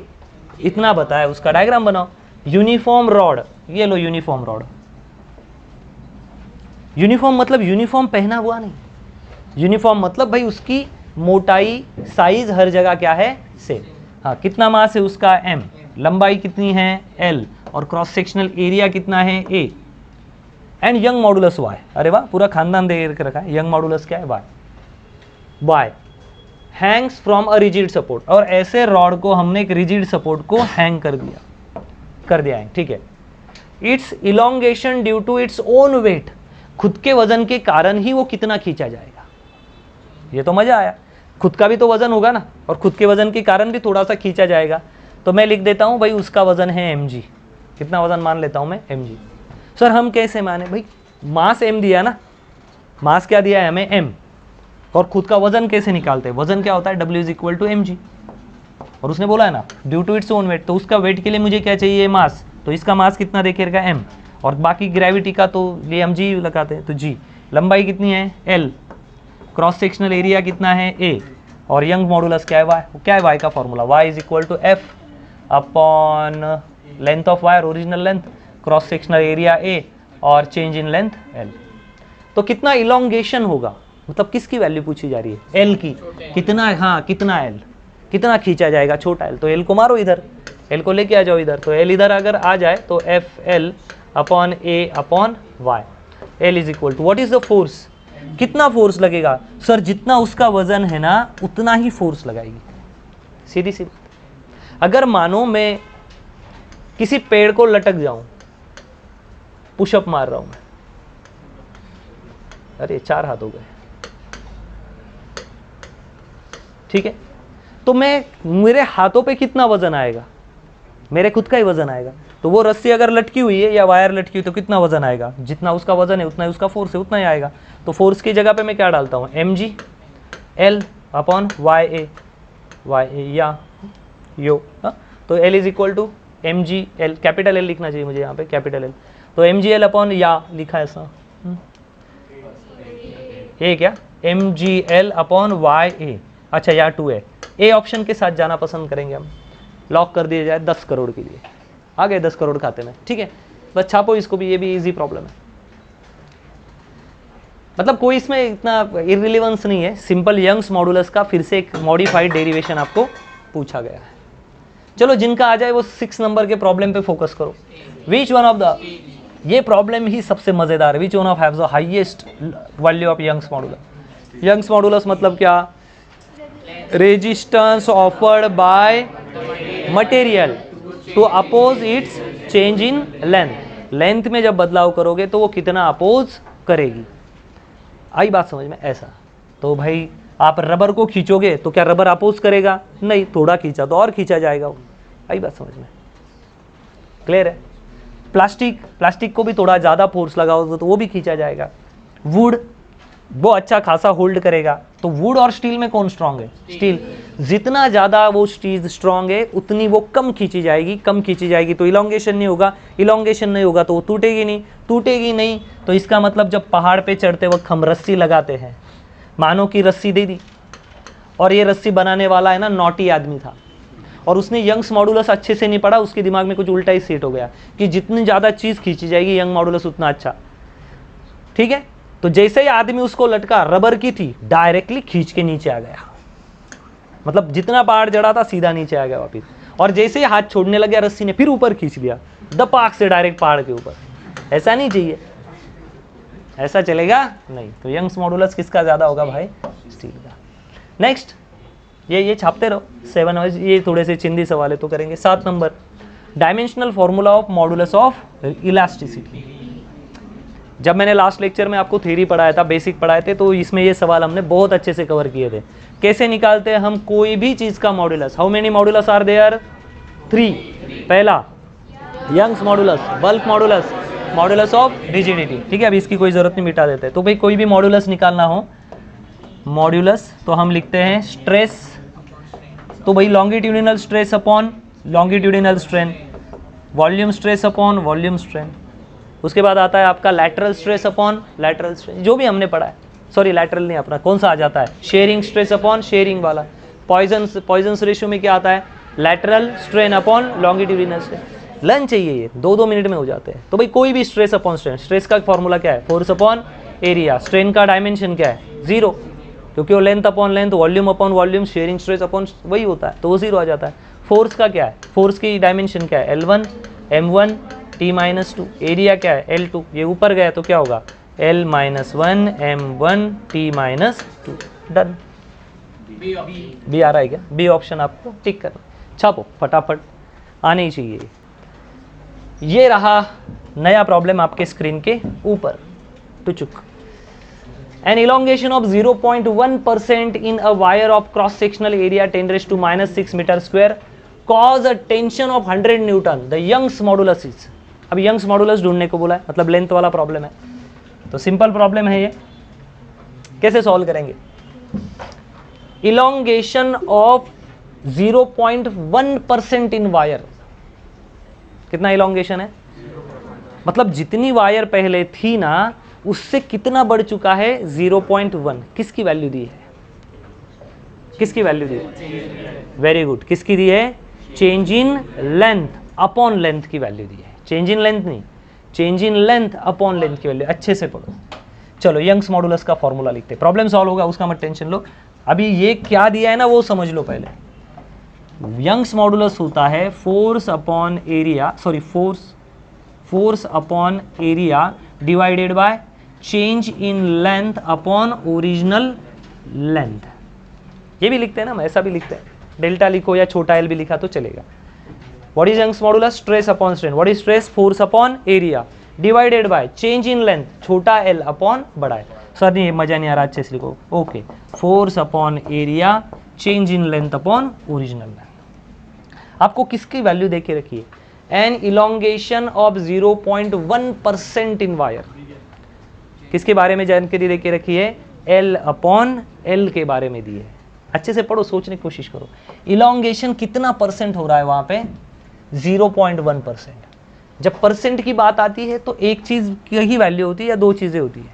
इतना बताया, उसका डायग्राम बनाओ। यूनिफॉर्म रॉड, ये लो यूनिफॉर्म रॉड। यूनिफॉर्म मतलब यूनिफॉर्म पहना हुआ नहीं, यूनिफॉर्म मतलब भाई उसकी मोटाई साइज हर जगह क्या है सेम। हाँ, कितना मास है उसका M, लंबाई कितनी है L, और क्रॉस सेक्शनल एरिया कितना है A, and young modulus Y। अरे वाह, पूरा खानदान दे के रखा है। यंग मॉडुलस क्या है Y Hanks from a rigid support, और ऐसे रॉड को हमने एक रिजिड सपोर्ट को हैंग कर दिया है, ठीक है। Its elongation due to its own weight, खुद के वजन के कारण ही वो कितना खींचा जाएगा। ये तो मजा आया, खुद का भी तो वजन होगा ना, और खुद के वजन के कारण भी थोड़ा सा खींचा जाएगा। तो मैं लिख देता हूं भाई उसका वजन है mg। कितना वजन मान लेता हूं मैं mg। सर हम कैसे माने भाई, मास m दिया ना, मास क्या दिया है हमें m, और खुद का वजन कैसे निकालते हैं, वजन क्या होता है w is equal to mg, और उसने बोला है ना due to its own weight, तो उसका वेट के लिए मुझे क्या चाहिए मास, तो इसका मास कितना देखिएगा m, और बाकी ग्रेविटी का तो ये हम g लगाते हैं तो g। लंबाई कितनी है l, क्रॉस सेक्शनल एरिया कितना है A, और यंग मॉडुलस क्या है Y। क्या है Y का formula, Y is equal to F upon length of wire, original length, cross sectional area A, और चेंज इन लेंथ L। तो कितना इलोंगेशन होगा, मतलब किसकी वैल्यू पूछी जा रही है, L की। कितना, हाँ कितना L, कितना खींचा जाएगा छोटा L, तो L को मारो इधर, L को लेके आ जाओ इधर, तो L इधर अगर आ जाए तो FL upon A upon Y। L is equal to what is the force, कितना फोर्स लगेगा सर, जितना उसका वजन है ना उतना ही फोर्स लगाएगी, सीधी सी बात। अगर मानो मैं किसी पेड़ को लटक जाऊं, पुशअप मार रहा हूं मैं, अरे 4 हाथ हो गए, ठीक है, तो मेरे हाथों पे कितना वजन आएगा, मेरे खुद का ही वजन आएगा। तो वो रस्सी अगर लटकी हुई है या वायर लटकी हुई तो कितना वजन आएगा, जितना उसका वजन है उतना ही उसका फोर्स है, उतना ही आएगा। तो फोर्स की जगह पे मैं क्या डालता हूँ, mg L/YA या यो, तो L is equal to mg/L, capital L लिखना चाहिए मुझे यहाँ पे, कैपिटल L। तो mg/L या लिखा है ऐसा, ये क्या mg/YA, अच्छा या 2 है, ए ऑप्शन के साथ जाना पसंद करेंगे हम, लॉक कर दिया जाए 10 करोड़ के लिए, आ गए 10 करोड़ खाते में, ठीक है, बस छापो इसको भी, ये भी इजी प्रॉब्लम है, मतलब कोई इसमें इतना इररिलेवेंस नहीं है, सिंपल यंग्स मॉडुलस का फिर से एक मॉडिफाइड डेरिवेशन आपको पूछा गया है। चलो जिनका आ जाए वो 6 नंबर के प्रॉब्लम पे फोकस करो। विच वन ऑफ द, ये प्रॉब्लम ही सबसे मजेदार है, which one of haves the highest value of Young's modulus. Young's modulus मतलब क्या, resistance offered by material to oppose its change in length, length में जब बदलाव करोगे तो वो कितना अपोज करेगी, आई बात समझ में। ऐसा तो भाई आप रबर को खींचोगे तो क्या रबर अपोज करेगा, नहीं, थोड़ा खींचा तो और खींचा जाएगा वो, आई बात समझ में, क्लियर है। प्लास्टिक को भी थोड़ा ज़्यादा फोर्स लगाओगे तो वो भी खींचा जाएगा। वुड वो अच्छा खासा होल्ड करेगा, तो वुड और स्टील में कौन स्ट्रांग है, स्टील, जितना ज़्यादा वो चीज़ स्ट्रांग है उतनी वो कम खींची जाएगी, कम खींची जाएगी तो इलोंगेशन नहीं होगा, इलोंगेशन नहीं होगा तो वो टूटेगी नहीं, तो इसका मतलब जब पहाड़ पे चढ़ते वक्त हम रस्सी लगाते हैं, मानो कि रस्सी दे दी, और ये रस्सी बनाने वाला है ना नॉटी आदमी था, और उसने यंग्स मॉडुलस अच्छे से नहीं पढ़ा, उसके दिमाग में कुछ उल्टा ही सेट हो गया कि जितनी ज़्यादा चीज़ खींची जाएगी यंग मॉडुलस उतना अच्छा, ठीक है। तो जैसे ही आदमी उसको लटका, रबर की थी, डायरेक्टली खींच के नीचे आ गया, मतलब जितना पहाड़ जड़ा था सीधा नीचे आ गया वापिस, और जैसे ही हाथ छोड़ने लग गया रस्सी ने फिर ऊपर खींच लिया, दपाक से डायरेक्ट पहाड़ के ऊपर। ऐसा नहीं चाहिए, ऐसा चलेगा नहीं। तो यंग्स मॉडुलस किसका ज़्यादा होगा भाई, स्टील का। नेक्स्ट, ये छापते रहो 7 आवर्स, ये थोड़े से चिंदी सवाल है तो करेंगे। 7 number, dimensional formula of modulus of elasticity. जब मैंने लास्ट लेक्चर में आपको थ्योरी पढ़ाया था, बेसिक पढ़ाए थे, तो इसमें ये सवाल हमने बहुत अच्छे से कवर किए थे। कैसे निकालते हैं हम कोई भी चीज़ का modulus, how many modulus are there, 3। पहला Young's modulus, bulk modulus, modulus of rigidity, ठीक है, अभी इसकी कोई ज़रूरत नहीं, मिटा देते। तो भाई कोई भी मॉडुलस निकालना हो, मॉडुलस तो हम लिखते हैं स्ट्रेस, तो भाई longitudinal stress upon longitudinal strain, volume stress upon volume strain, उसके बाद आता है आपका lateral stress upon lateral strain, जो भी हमने पढ़ा है, सॉरी लैटरल नहीं, अपना कौन सा आ जाता है, शेयरिंग स्ट्रेस अपॉन शेयरिंग वाला। पॉइजन्स रेशियो में क्या आता है, lateral strain upon longitudinal strain. Learn चाहिए, ये 2-2 मिनट में हो जाते हैं। तो भाई कोई भी स्ट्रेस अपॉन स्ट्रेन, स्ट्रेस का फॉर्मूला क्या है, फोर्स अपॉन एरिया, स्ट्रेन का डायमेंशन क्या है, 0, क्योंकि वो length upon length, volume upon volume, sharing stress upon वही होता है, तो वो 0 आ जाता है। फोर्स का क्या है, फोर्स की डायमेंशन क्या है, L1 M1 T-2, एरिया क्या है L2, ये ऊपर गया तो क्या होगा L-1 M1 T-2, done. B आ रहा है क्या, बी ऑप्शन आपको टिक करना, छापो फटाफट, आने ही चाहिए। ये रहा नया प्रॉब्लम आपके स्क्रीन के ऊपर, टुचुक। An elongation of 0.1% in a wire of cross-sectional area 10⁻⁻⁶ meter square cause a tension of 100 Newton. The Young's modulus is, अब यंग्स मॉडुलस ढूंढने को बोला है, मतलब लेंथ वाला प्रॉब्लम है, तो सिंपल प्रॉब्लम है ये, कैसे सॉल्व करेंगे। इलोंगेशन ऑफ 0.1% इन वायर, कितना इलोंगेशन है, मतलब जितनी वायर पहले थी ना उससे कितना बढ़ चुका है, 0.1। किसकी वैल्यू दी है, किसकी वैल्यू दी है, वेरी गुड, किसकी दी है, change in length upon length की वैल्यू दी है, चेंज इन लेंथ नहीं, change in length upon length की वैल्यू। अच्छे से पढ़ो। चलो यंग्स मॉडुलस का फॉर्मूला लिखते हैं, प्रॉब्लम सॉल्व होगा उसका मत टेंशन लो, अभी ये क्या दिया है ना वो समझ लो पहले। यंग्स मॉडुलस होता है force upon area, sorry force upon area divided by change in length upon original length. ये भी लिखते हैं ना, हम ऐसा भी लिखते हैं, डेल्टा लिखो या छोटा एल भी लिखा तो चलेगा। What is Young's modulus, stress upon strain, what is stress, force upon area divided by change in length, छोटा एल अपॉन बड़ा एल। सर नहीं मज़ा नहीं आ रहा, अच्छे से लिखो। Okay, force upon area change in length upon original length. आपको किसकी वैल्यू दे के रखी है? An elongation of 0.1% in wire. किसके बारे में जानकारी दे के रखी है? एल अपॉन एल के बारे में दी है। अच्छे से पढ़ो, सोचने की कोशिश करो। इलोंगेशन कितना परसेंट हो रहा है वहाँ पे? 0.1%। जब परसेंट की बात आती है तो एक चीज़ की ही वैल्यू होती है या दो चीज़ें होती है?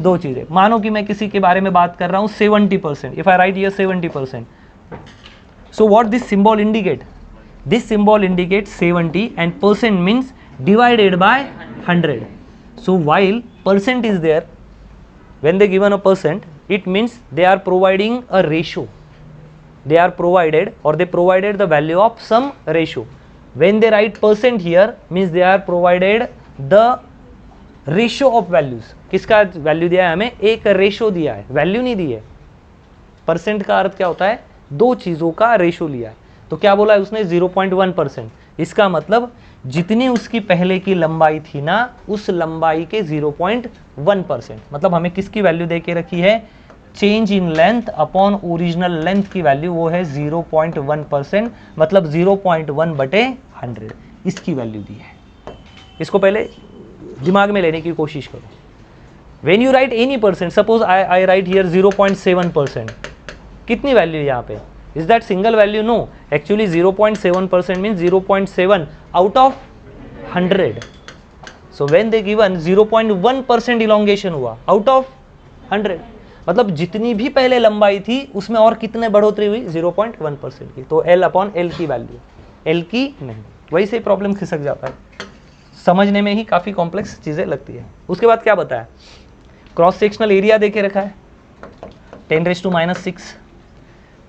दो चीज़ें। मानो कि मैं किसी के बारे में बात कर रहा हूँ 70%, if I write here 70%, so what this symbol indicate? This symbol indicates 70 and percent means divided by 100. So while percent is there, when they given a percent, it means they are providing a ratio. They are provided or they provided the value of some ratio. When they write percent here means they are provided the ratio of values. किसका value दिया है हमें? एक ratio दिया है, value नहीं दी है। Percent का अर्थ क्या होता है? दो चीज़ों का रेशो लिया है। तो क्या बोला है उसने? 0.1%। इसका मतलब जितनी उसकी पहले की लंबाई थी ना, उस लंबाई के 0.1%। मतलब हमें किसकी वैल्यू दे के रखी है? Change in length upon original length की वैल्यू वो है 0.1%, मतलब 0.1/100 इसकी वैल्यू दी है। इसको पहले दिमाग में लेने की कोशिश करो। When you write any percent, suppose I write here 0.7%, कितनी वैल्यू है यहाँ पे? Is that single value? No, actually 0.7% means 0.7 out of 100। So when they given 0.1% elongation हुआ आउट ऑफ 100, मतलब जितनी भी पहले लंबाई थी उसमें और कितने बढ़ोतरी हुई? 0.1% की। तो एल अपॉन एल की वैल्यू, एल की नहीं। वही से प्रॉब्लम खिसक जाता है, समझने में ही काफ़ी कॉम्प्लेक्स चीज़ें लगती है। उसके बाद क्या बताया? क्रॉस सेक्शनल एरिया देके रखा है 10⁻⁻6।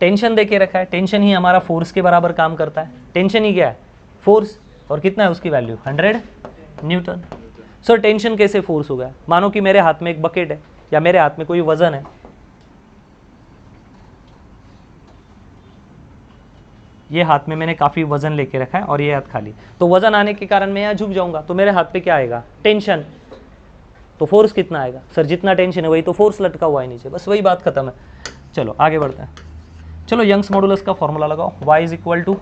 टेंशन देके रखा है, टेंशन ही हमारा फोर्स के बराबर काम करता है। टेंशन ही क्या है? फोर्स। और कितना है उसकी वैल्यू? 100 न्यूटन। सर टेंशन कैसे फोर्स हो गया? मानो कि मेरे हाथ में एक बकेट है या मेरे हाथ में कोई वजन है, ये हाथ में मैंने काफ़ी वजन लेके रखा है और ये हाथ खाली, तो वजन आने के कारण मैं यहाँ झुक जाऊंगा तो मेरे हाथ पे क्या आएगा? टेंशन। तो फोर्स कितना आएगा? सर जितना टेंशन है वही तो फोर्स लटका हुआ है नीचे, बस वही बात खत्म है। चलो आगे बढ़ते हैं। चलो यंग्स मॉडुलस का फॉर्मूला लगाओ। y इज इक्वल टू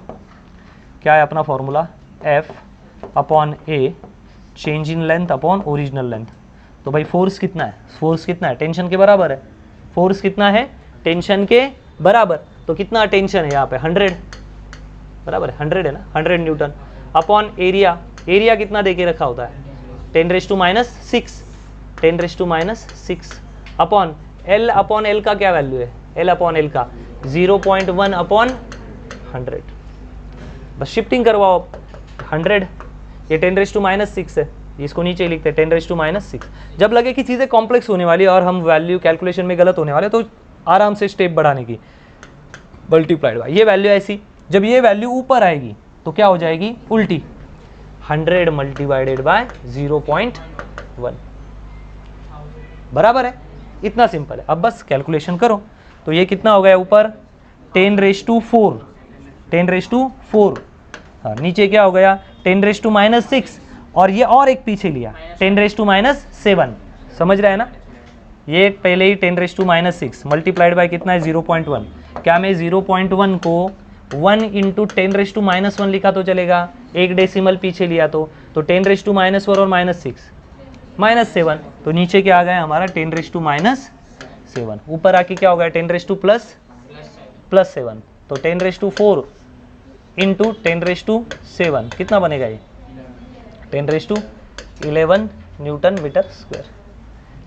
क्या है अपना formula? F upon A change in length upon original length. तो भाई फोर्स कितना है? फोर्स कितना है? टेंशन के बराबर है। फोर्स कितना है? टेंशन के बराबर। तो कितना टेंशन है यहाँ पे? 100 बराबर है, 100 है ना, 100 न्यूटन अपॉन एरिया। एरिया कितना देके रखा होता है? 10⁻⁶, 10⁻�6 अपॉन एल। अपॉन एल का क्या वैल्यू है? एल अपॉन एल का 0.1 अपॉन 100। बस शिफ्टिंग करवाओ। 100 ये 10⁻⁶ है, इसको नीचे लिखते हैं 10⁻⁶। जब लगे कि चीज़ें कॉम्प्लेक्स होने वाली और हम वैल्यू कैलकुलेशन में गलत होने वाले तो आराम से स्टेप बढ़ाने की, मल्टीप्लाइड बाय ये वैल्यू ऐसी। जब ये वैल्यू ऊपर आएगी तो क्या हो जाएगी? उल्टी। 100 मल्टीप्लाइडेड बाय 0.1 बराबर है। इतना सिंपल है। अब बस कैलकुलेशन करो। तो ये कितना हो गया ऊपर? 10⁻⁴, 10⁻⁴। हाँ, नीचे क्या हो गया? 10⁻⁻6 और ये और एक पीछे लिया 10⁻⁷। समझ रहे हैं ना? ये पहले ही 10⁻⁻6 मल्टीप्लाइड बाय कितना है? 0.1। क्या मैं 0.1 को 1 × 10⁻⁻1 लिखा तो चलेगा? एक डेसिमल पीछे लिया तो 10⁻⁻4 और -6 -7। तो नीचे क्या आ गया हमारा? 10⁻⁷। ऊपर आके क्या हो गया? 10⁻+7। तो 10⁴ × 10⁻7 कितना बनेगा? ये 10⁻11 न्यूटन मीटर स्क्वायर।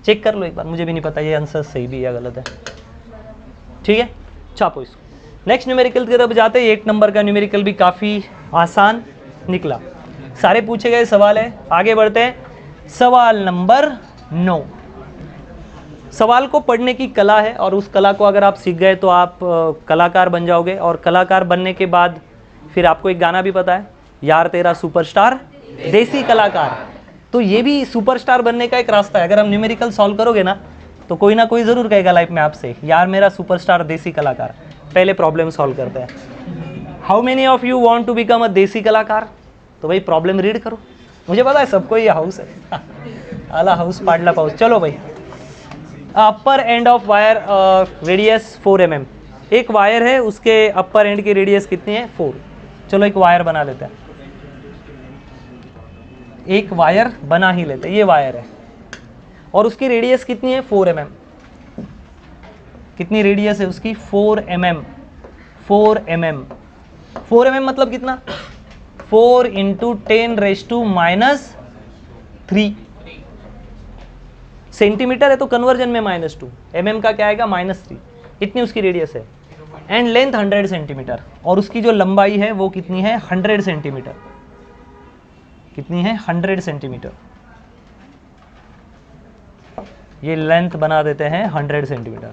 चेक कर लो एक बार, मुझे भी नहीं पता ये आंसर सही भी या गलत है। ठीक है, छापो इसको। नेक्स्ट न्यूमेरिकल की तरफ जाते हैं। 8 नंबर का न्यूमेरिकल भी काफ़ी आसान निकला, सारे पूछे गए सवाल है। आगे बढ़ते हैं। सवाल नंबर 9। सवाल को पढ़ने की कला है और उस कला को अगर आप सीख गए तो आप कलाकार बन जाओगे। और कलाकार बनने के बाद फिर आपको एक गाना भी पता है, यार तेरा सुपरस्टार देसी कलाकार। तो ये भी सुपरस्टार बनने का एक रास्ता है। अगर हम न्यूमेरिकल सॉल्व करोगे ना तो कोई ना कोई ज़रूर कहेगा लाइफ में आपसे, यार मेरा सुपरस्टार देसी कलाकार। पहले प्रॉब्लम सॉल्व करते हैं। How many of you want to become a desi kalakar? तो भाई प्रॉब्लम रीड करो। मुझे पता है सबको ये हाउस है आला हाउस पाडला पाउस। चलो भाई upper end of wire radius 4 mm। एक वायर है, उसके अपर एंड की रेडियस कितनी है 4। चलो एक वायर बना लेते हैं, एक वायर बना ही लेते हैं। ये वायर है और उसकी रेडियस कितनी है 4 mm। कितनी रेडियस है उसकी 4 mm। 4 mm 4 mm मतलब कितना 4 इंटू 10⁻⁻³ सेंटीमीटर है तो कन्वर्जन में -2, mm का क्या आएगा -3। इतनी उसकी रेडियस है एंड लेंथ 100 सेंटीमीटर और उसकी जो लंबाई है वो कितनी है 100 सेंटीमीटर। कितनी है 100 सेंटीमीटर। ये लेंथ बना देते हैं 100 सेंटीमीटर।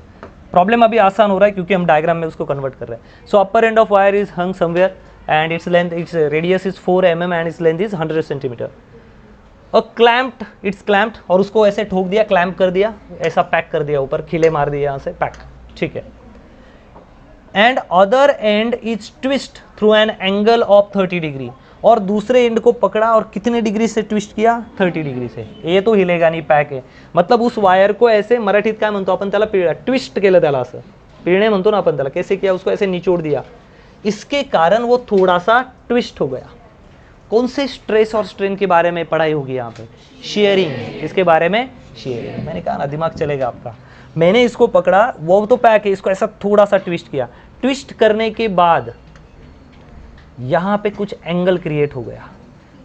प्रॉब्लम अभी आसान हो रहा है क्योंकि हम डायग्राम में उसको कन्वर्ट कर रहे हैं। So upper end of wire is hung somewhere and its length, its radius is 4 mm and its length is 100 centimetre. और क्लैम्प्ड, इट्स क्लैम्प्ड और उसको ऐसे ठोक दिया, क्लैम्प कर दिया, ऐसा पैक कर दिया, ऊपर खिले मार दिए यहाँ से, पैक, ठीक है। And other and is twist through an angle of 30 degree. और दूसरे एंड को पकड़ा और कितने डिग्री से ट्विस्ट किया 30 डिग्री से। ये तो हिलेगा नहीं, पैक है। मतलब उस वायर को ऐसे, मराठीत काय म्हणतो आपण त्याला, ट्विस्ट केलं त्याला, असं पिळणे म्हणतो ना आपण त्याला, कैसे किया, उसको ऐसे निचोड़ दिया। इसके कारण वो थोड़ा सा ट्विस्ट हो गया। कौन से स्ट्रेस और स्ट्रेन के बारे में पढ़ाई होगी यहाँ पे, शेयरिंग। इसके बारे में शेयरिंग। मैंने कहा ना दिमाग चलेगा आपका। मैंने इसको पकड़ा, वो तो पैक है, इसको ऐसा थोड़ा सा ट्विस्ट किया। ट्विस्ट करने के बाद यहाँ पे कुछ एंगल क्रिएट हो गया।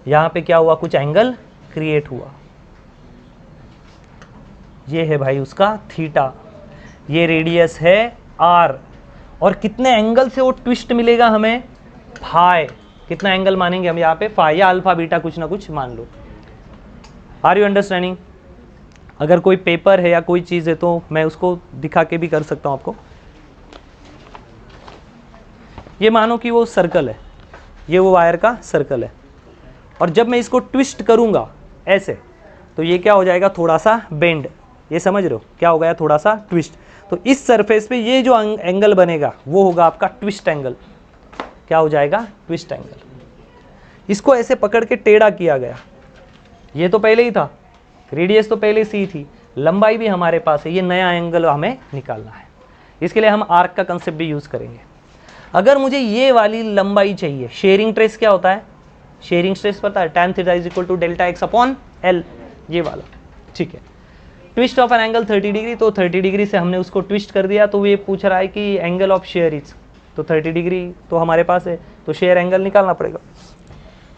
यहाँ पे क्या हुआ, कुछ एंगल क्रिएट हुआ। ये है भाई उसका थीटा, ये रेडियस है r। और कितने एंगल से वो ट्विस्ट मिलेगा हमें, फाई। कितना एंगल मानेंगे हम यहाँ पे, फाई या अल्फा बीटा, कुछ ना कुछ मान लो। Are you understanding. अगर कोई पेपर है या कोई चीज़ है तो मैं उसको दिखा के भी कर सकता हूँ आपको। ये मानो कि वो सर्कल है, ये वो वायर का सर्कल है, और जब मैं इसको ट्विस्ट करूँगा ऐसे, तो ये क्या हो जाएगा, थोड़ा सा बेंड। ये समझ रहे हो, क्या हो गया, थोड़ा सा ट्विस्ट। तो इस सरफेस पे ये जो एंगल बनेगा वो होगा आपका ट्विस्ट एंगल। क्या हो जाएगा, ट्विस्ट एंगल। इसको ऐसे पकड़ के टेढ़ा किया गया। ये तो पहले ही था, रेडियस तो पहले से ही थी, लंबाई भी हमारे पास है, ये नया एंगल हमें निकालना है। इसके लिए हम आर्क का कंसेप्ट भी यूज़ करेंगे। अगर मुझे ये वाली लंबाई चाहिए, शेयरिंग ट्रेस क्या होता है, शेयरिंग स्ट्रेस पता है, tan theta is equal to delta x upon L, ये वाला, ठीक है। Twist of an angle 30 degree, तो 30 डिग्री से हमने उसको ट्विस्ट कर दिया, तो ये पूछ रहा है कि एंगल ऑफ शेयर इज, तो 30 डिग्री तो हमारे पास है, तो शेयर एंगल निकालना पड़ेगा।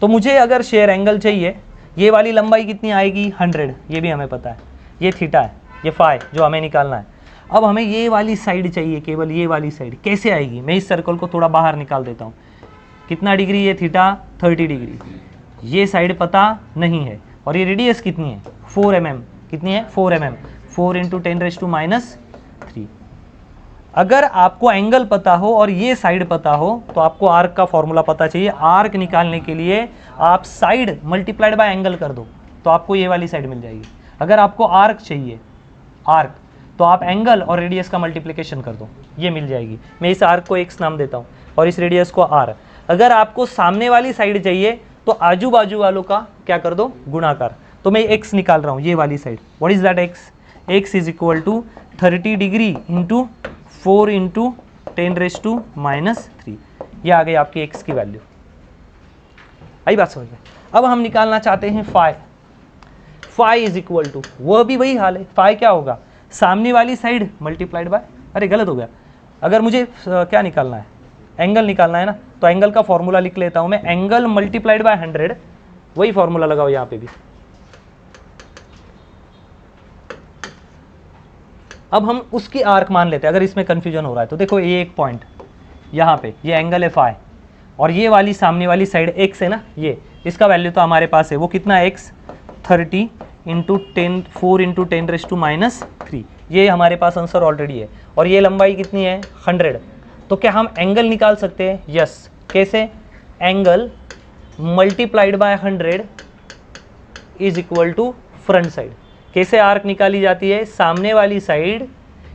तो मुझे अगर शेयर एंगल चाहिए, ये वाली लंबाई कितनी आएगी 100, ये भी हमें पता है, ये थीटा है, ये फाई जो हमें निकालना है। अब हमें ये वाली साइड चाहिए, केवल ये वाली साइड। कैसे आएगी, मैं इस सर्कल को थोड़ा बाहर निकाल देता हूँ। कितना डिग्री है थीटा, 30 डिग्री। ये साइड पता नहीं है, और ये रेडियस कितनी है 4 mm। कितनी है 4 mm, 4 इंटू 10⁻³ अगर आपको एंगल पता हो और ये साइड पता हो तो आपको आर्क का फॉर्मूला पता चाहिए। आर्क निकालने के लिए आप साइड मल्टीप्लाइड बाय एंगल कर दो तो आपको ये वाली साइड मिल जाएगी। अगर आपको आर्क चाहिए, आर्क, तो आप एंगल और रेडियस का मल्टीप्लिकेशन कर दो, ये मिल जाएगी। मैं इस आर्क को x नाम देता हूँ और इस रेडियस को r। अगर आपको सामने वाली साइड चाहिए तो आजू बाजू वालों का क्या कर दो, गुणाकार। तो मैं x निकाल रहा हूँ, ये वाली side. What is that x? x is equal to 30 degree into 4 into 10⁻⁻³ ये आ गई आपकी x की वैल्यू। आई बात समझ में। अब हम निकालना चाहते हैं phi. Phi is equal to, वह भी वही हाल है, फाई क्या होगा, सामने वाली साइड मल्टीप्लाइड बाय, अरे गलत हो गया। अगर मुझे क्या निकालना है, एंगल निकालना है ना, तो एंगल का फॉर्मूला लिख लेता हूं मैं, एंगल मल्टीप्लाइड बाय 100, वही फॉर्मूला लगाओ यहाँ पे भी। अब हम उसकी आर्क मान लेते हैं, अगर इसमें कंफ्यूजन हो रहा है तो देखो ये एक पॉइंट यहाँ पे, ये एंगल है फाई, और ये वाली सामने वाली साइड x है ना, ये इसका वैल्यू तो हमारे पास है, वो कितना है x, 30 इंटू 4 इंटू 10⁻⁻³ ये हमारे पास आंसर ऑलरेडी है। और ये लंबाई कितनी है 100। तो क्या हम एंगल निकाल सकते हैं? यस। कैसे? Angle multiplied by 100 is equal to front side. कैसे आर्क निकाली जाती है? सामने वाली साइड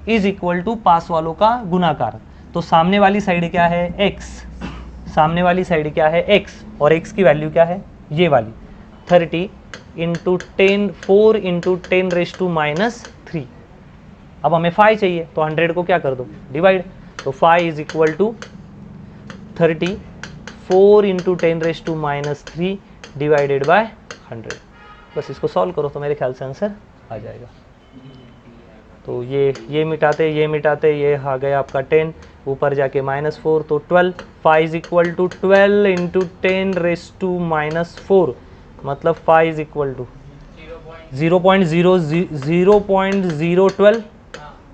इज इक्वल टू पास वालों का गुणाकार। तो सामने वाली साइड क्या है x, सामने वाली साइड क्या है x, और x की वैल्यू क्या है ये वाली 30 इंटू 4 इंटू 10⁻³ अब हमें फाई चाहिए, तो 100 को क्या कर दो, डिवाइड। तो phi is equal to 34 into 10⁻³ divided by 100। बस इसको सॉल्व करो तो मेरे ख्याल से आंसर आ जाएगा। तो ये मिटाते ये आ गया आपका 10, ऊपर जाके -4, तो 12। Phi is equal to 12 into 10⁻⁴, मतलब फाई इज इक्वल टू 0.012,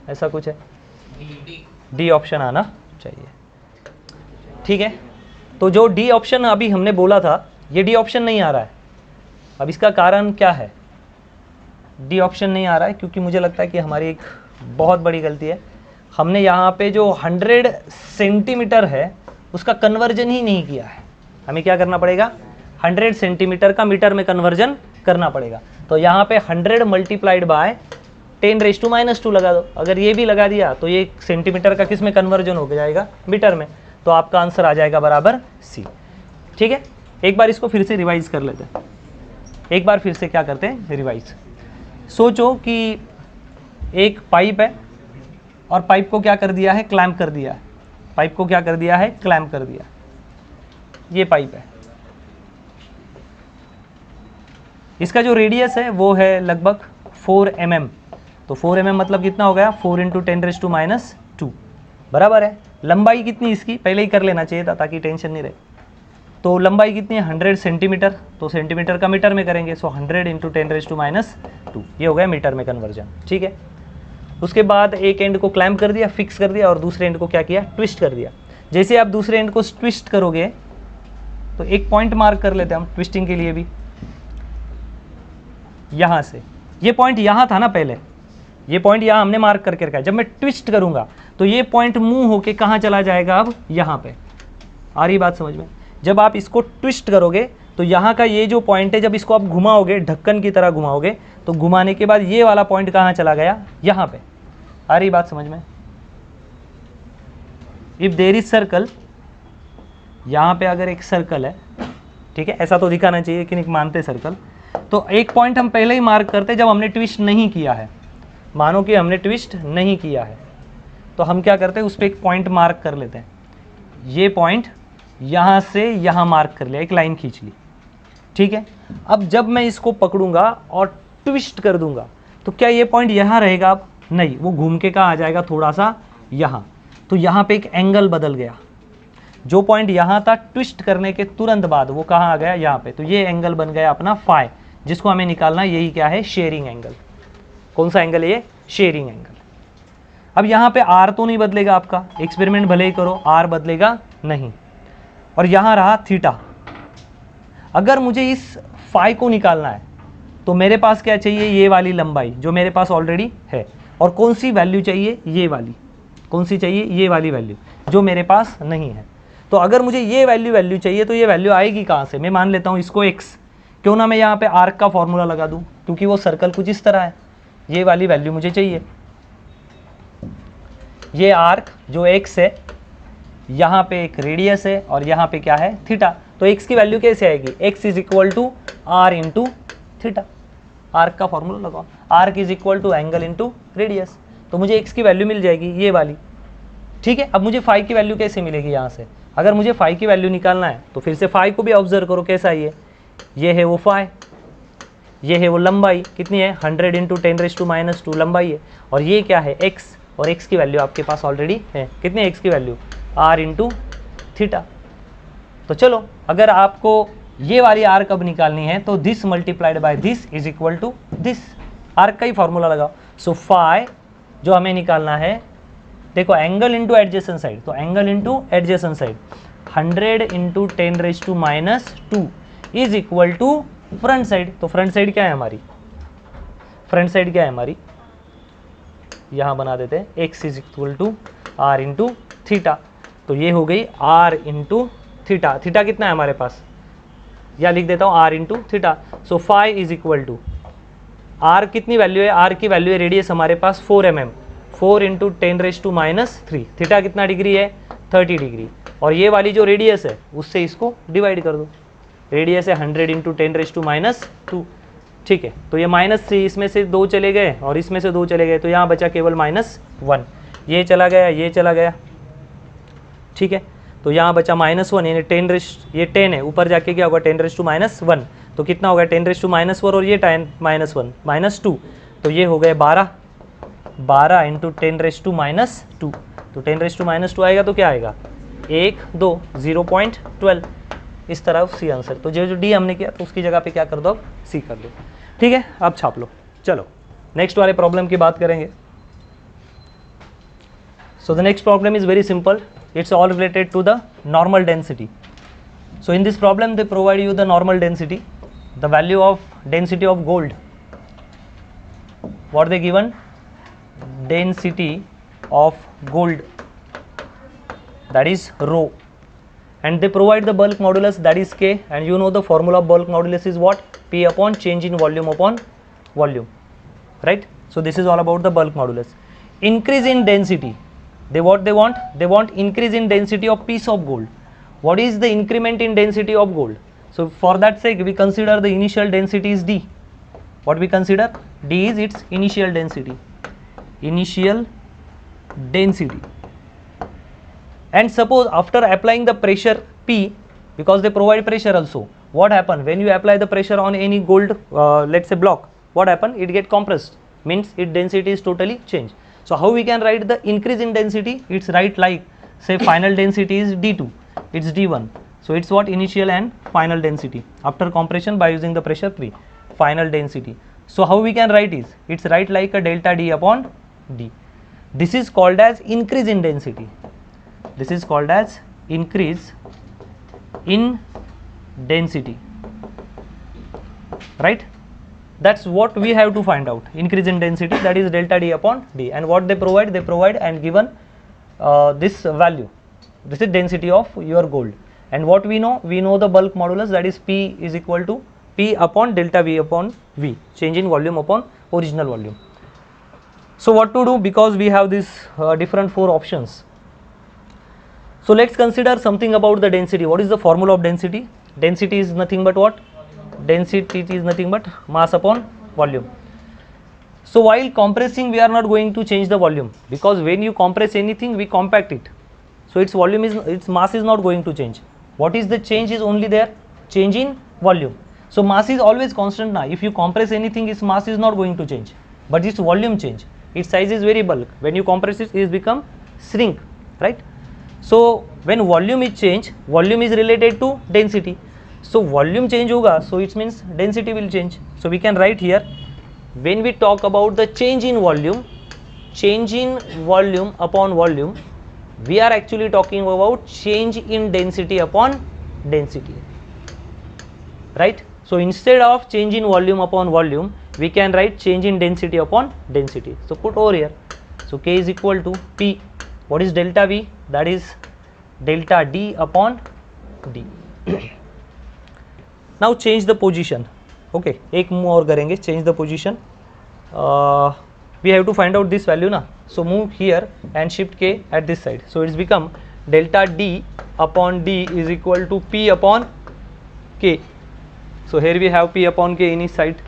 ऐसा कुछ है। डी ऑप्शन आना चाहिए, ठीक है। तो जो डी ऑप्शन अभी हमने बोला था, ये डी ऑप्शन नहीं आ रहा है। अब इसका कारण क्या है डी ऑप्शन नहीं आ रहा है? क्योंकि मुझे लगता है कि हमारी एक बहुत बड़ी गलती है, हमने यहाँ पे जो 100 सेंटीमीटर है उसका कन्वर्जन ही नहीं किया है। हमें क्या करना पड़ेगा, 100 सेंटीमीटर का मीटर में कन्वर्जन करना पड़ेगा। तो यहाँ पे 100 मल्टीप्लाइड बाय 10⁻² लगा दो। अगर ये भी लगा दिया तो ये सेंटीमीटर का किस में कन्वर्जन हो जाएगा, मीटर में। तो आपका आंसर आ जाएगा बराबर सी, ठीक है। एक बार इसको फिर से रिवाइज कर लेते हैं, एक बार फिर से क्या करते हैं, रिवाइज। सोचो कि एक पाइप है और पाइप को क्या कर दिया है, क्लैम्प कर दिया है। पाइप को क्या कर दिया है, क्लैम्प कर दिया। ये पाइप है, इसका जो रेडियस है वो है लगभग 4 mm। तो 4 mm मतलब कितना हो गया, 4 इंटू 10⁻², बराबर है। लंबाई कितनी इसकी पहले ही कर लेना चाहिए था ताकि टेंशन नहीं रहे। तो लंबाई कितनी है, 100 सेंटीमीटर। तो सेंटीमीटर का मीटर में करेंगे, सो 100 इंटू 10⁻², ये हो गया मीटर में कन्वर्जन, ठीक है। उसके बाद एक एंड को क्लैम्प कर दिया, फिक्स कर दिया, और दूसरे एंड को क्या किया, ट्विस्ट कर दिया। जैसे आप दूसरे एंड को ट्विस्ट करोगे तो एक पॉइंट मार्क कर लेते हैं हम ट्विस्टिंग के लिए भी। यहाँ से ये पॉइंट यहाँ था ना पहले, ये पॉइंट यहाँ हमने मार्क करके रखा है। जब मैं ट्विस्ट करूँगा तो ये पॉइंट मूव होके कहाँ चला जाएगा, अब यहाँ पे। आ रही बात समझ में? जब आप इसको ट्विस्ट करोगे तो यहाँ का ये जो पॉइंट है, जब इसको आप घुमाओगे, ढक्कन की तरह घुमाओगे, तो घुमाने के बाद ये वाला पॉइंट कहाँ चला गया, यहाँ पे। आ रही बात समझ में? इफ देयर इज सर्कल, यहाँ पे अगर एक सर्कल है, ठीक है, ऐसा तो दिखाना चाहिए लेकिन एक मानते सर्कल, तो एक पॉइंट हम पहले ही मार्क करते जब हमने ट्विस्ट नहीं किया है। मानो कि हमने ट्विस्ट नहीं किया है तो हम क्या करते हैं, उस पर एक पॉइंट मार्क कर लेते हैं। ये पॉइंट यहाँ से यहाँ मार्क कर लिया, एक लाइन खींच ली, ठीक है। अब जब मैं इसको पकड़ूंगा और ट्विस्ट कर दूंगा तो क्या ये पॉइंट यहाँ रहेगा? अब नहीं, वो घूम के कहाँ आ जाएगा, थोड़ा सा यहाँ। तो यहाँ पे एक एंगल बदल गया। जो पॉइंट यहाँ था ट्विस्ट करने के तुरंत बाद वो कहाँ आ गया, यहाँ पे। तो ये एंगल बन गया अपना फाई, जिसको हमें निकालना है। यही क्या है, शेयरिंग एंगल। कौन सा एंगल है ये, शेयरिंग एंगल। अब यहाँ पे आर तो नहीं बदलेगा आपका, एक्सपेरिमेंट भले ही करो, आर बदलेगा नहीं। और यहाँ रहा थीटा। अगर मुझे इस फाई को निकालना है तो मेरे पास क्या चाहिए, ये वाली लंबाई जो मेरे पास ऑलरेडी है। और कौन सी वैल्यू चाहिए, ये वाली। कौन सी चाहिए, ये वाली वैल्यू जो मेरे पास नहीं है। तो अगर मुझे ये वैल्यू चाहिए तो ये वैल्यू आएगी कहाँ से? मैं मान लेता हूँ इसको x, क्यों ना मैं यहाँ पे आर्क का फॉर्मूला लगा दूँ, क्योंकि वो सर्कल कुछ इस तरह है। ये वाली वैल्यू मुझे चाहिए। ये आर्क जो x है, यहाँ पे एक रेडियस है और यहाँ पे क्या है, थीटा। तो x की वैल्यू कैसे आएगी, x is equal to r into theta. Arc का फॉर्मूला लगाओ, arc is equal to angle into radius. तो मुझे x की वैल्यू मिल जाएगी ये वाली, ठीक है। अब मुझे फाई की वैल्यू कैसे मिलेगी यहाँ से? अगर मुझे फाई की वैल्यू निकालना है तो फिर से फाई को भी ऑब्जर्व करो कैसा है ये है वो फाई, ये है वो लंबाई। कितनी है, 100 इंटू 10⁻² लंबाई है। और ये क्या है, x, और x की वैल्यू आपके पास ऑलरेडी है। कितनी है x की वैल्यू, r इंटू थीटा। तो चलो, अगर आपको ये वाली आर्क अब निकालनी है तो this multiplied by this is equal to this. Arc का ही फॉर्मूला लगाओ। सो फाई जो हमें निकालना है, देखो एंगल इंटू एडजेसेंट साइड, तो angle into adjacent side 100 into 10⁻² is equal to front side. तो फ्रंट साइड क्या है हमारी, फ्रंट साइड क्या है हमारी, यहाँ बना देते हैं, x is equal to r into theta. तो ये हो गई r इंटू थीटा। थीटा कितना है हमारे पास, या लिख देता हूँ r into theta. So phi is equal to r कितनी वैल्यू है, r की वैल्यू है रेडियस हमारे पास 4 mm, 4 इंटू 10⁻³ थीटा कितना डिग्री है, 30 डिग्री। और ये वाली जो रेडियस है उससे इसको डिवाइड कर दो। रेडियस है 100 इंटू 10⁻²। ठीक है, तो ये -3 इसमें से 2 चले गए और इसमें से 2 चले गए, तो यहाँ बचा केवल -1, ये चला गया, ये चला गया, ठीक है, तो यहाँ बचा -1 यानी 10 है, ऊपर जाके क्या होगा 10⁻⁻1, तो कितना होगा 10⁻⁻4 और ये 10 -1 -2, तो ये हो गए 12 × 10⁻², तो 10⁻² आएगा तो क्या आएगा 1 2 0.12, इस तरह सी आंसर। तो जो डी हमने किया तो उसकी जगह पे क्या कर दो, सी कर दो, ठीक है, अब छाप लो। चलो नेक्स्ट वाले प्रॉब्लम की बात करेंगे। So the next problem is very simple, it's all related to the normal density. So in this problem they provide you the normal density, the value of density of gold, what they given, density of gold, that is rho, and they provide the bulk modulus, that is K, and you know the formula of bulk modulus is what, P upon change in volume upon volume, right? So this is all about the bulk modulus. Increase in density, they want increase in density of piece of gold. What is the increment in density of gold? So for that sake we consider the initial density is D. What we consider, D is its initial density, and suppose after applying the pressure P, because they provide pressure also, what happen when you apply the pressure on any gold let's say block, what happen, it get compressed, means its density is totally changed. So how we can write the increase in density, it's write like, say final density is D2, it's D1, so it's what, initial and final density after compression by using the pressure P, final density. So how we can write is, it's write like a delta D upon D. This is called as increase in density, this is called as increase in density, right? That's what we have to find out, increase in density, that is delta D upon D, and what they provide and given this value, this is density of your gold, and what we know the bulk modulus, that is P is equal to P upon delta V upon V, change in volume upon original volume. So what to do, because we have this different 4 options. So let's consider something about the density. What is the formula of density? Density is nothing but what? Density is nothing but mass upon volume. So while compressing we are not going to change the volume, because when you compress anything we compact it, so its volume is, its mass is not going to change. What is the change is only there, change in volume. So mass is always constant now, if you compress anything its mass is not going to change, but its volume change, its size is very bulk, when you compress it is become shrink, right? So when volume is change, volume is related to density, so volume change hoga, so it means density will change. So we can write here, when we talk about the change in volume upon volume, we are actually talking about change in density upon density, right? So instead of change in volume upon volume, we can write change in density upon density. So put over here, so K is equal to P, what is delta V, that is delta D upon D. Now change the position, okay, एक move और करेंगे, change the position, we have to find out this value na, so move here and shift K at this side, so it's become delta D upon D is equal to P upon K. So here we have P upon K in each side,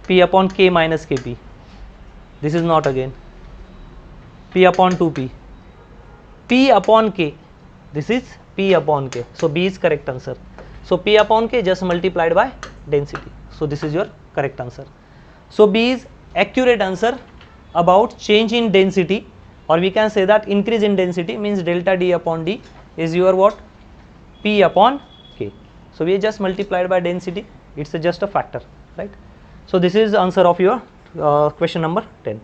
P upon K minus Kp, this is not again, P upon 2P, P upon K, this is P upon K, so B is correct answer. So P upon K just multiplied by density, so this is your correct answer. So B is accurate answer about change in density, or we can say that increase in density means delta D upon D is your what, P upon K. So we just multiplied by density, it's just a factor, right? So this is answer of your question number 10th.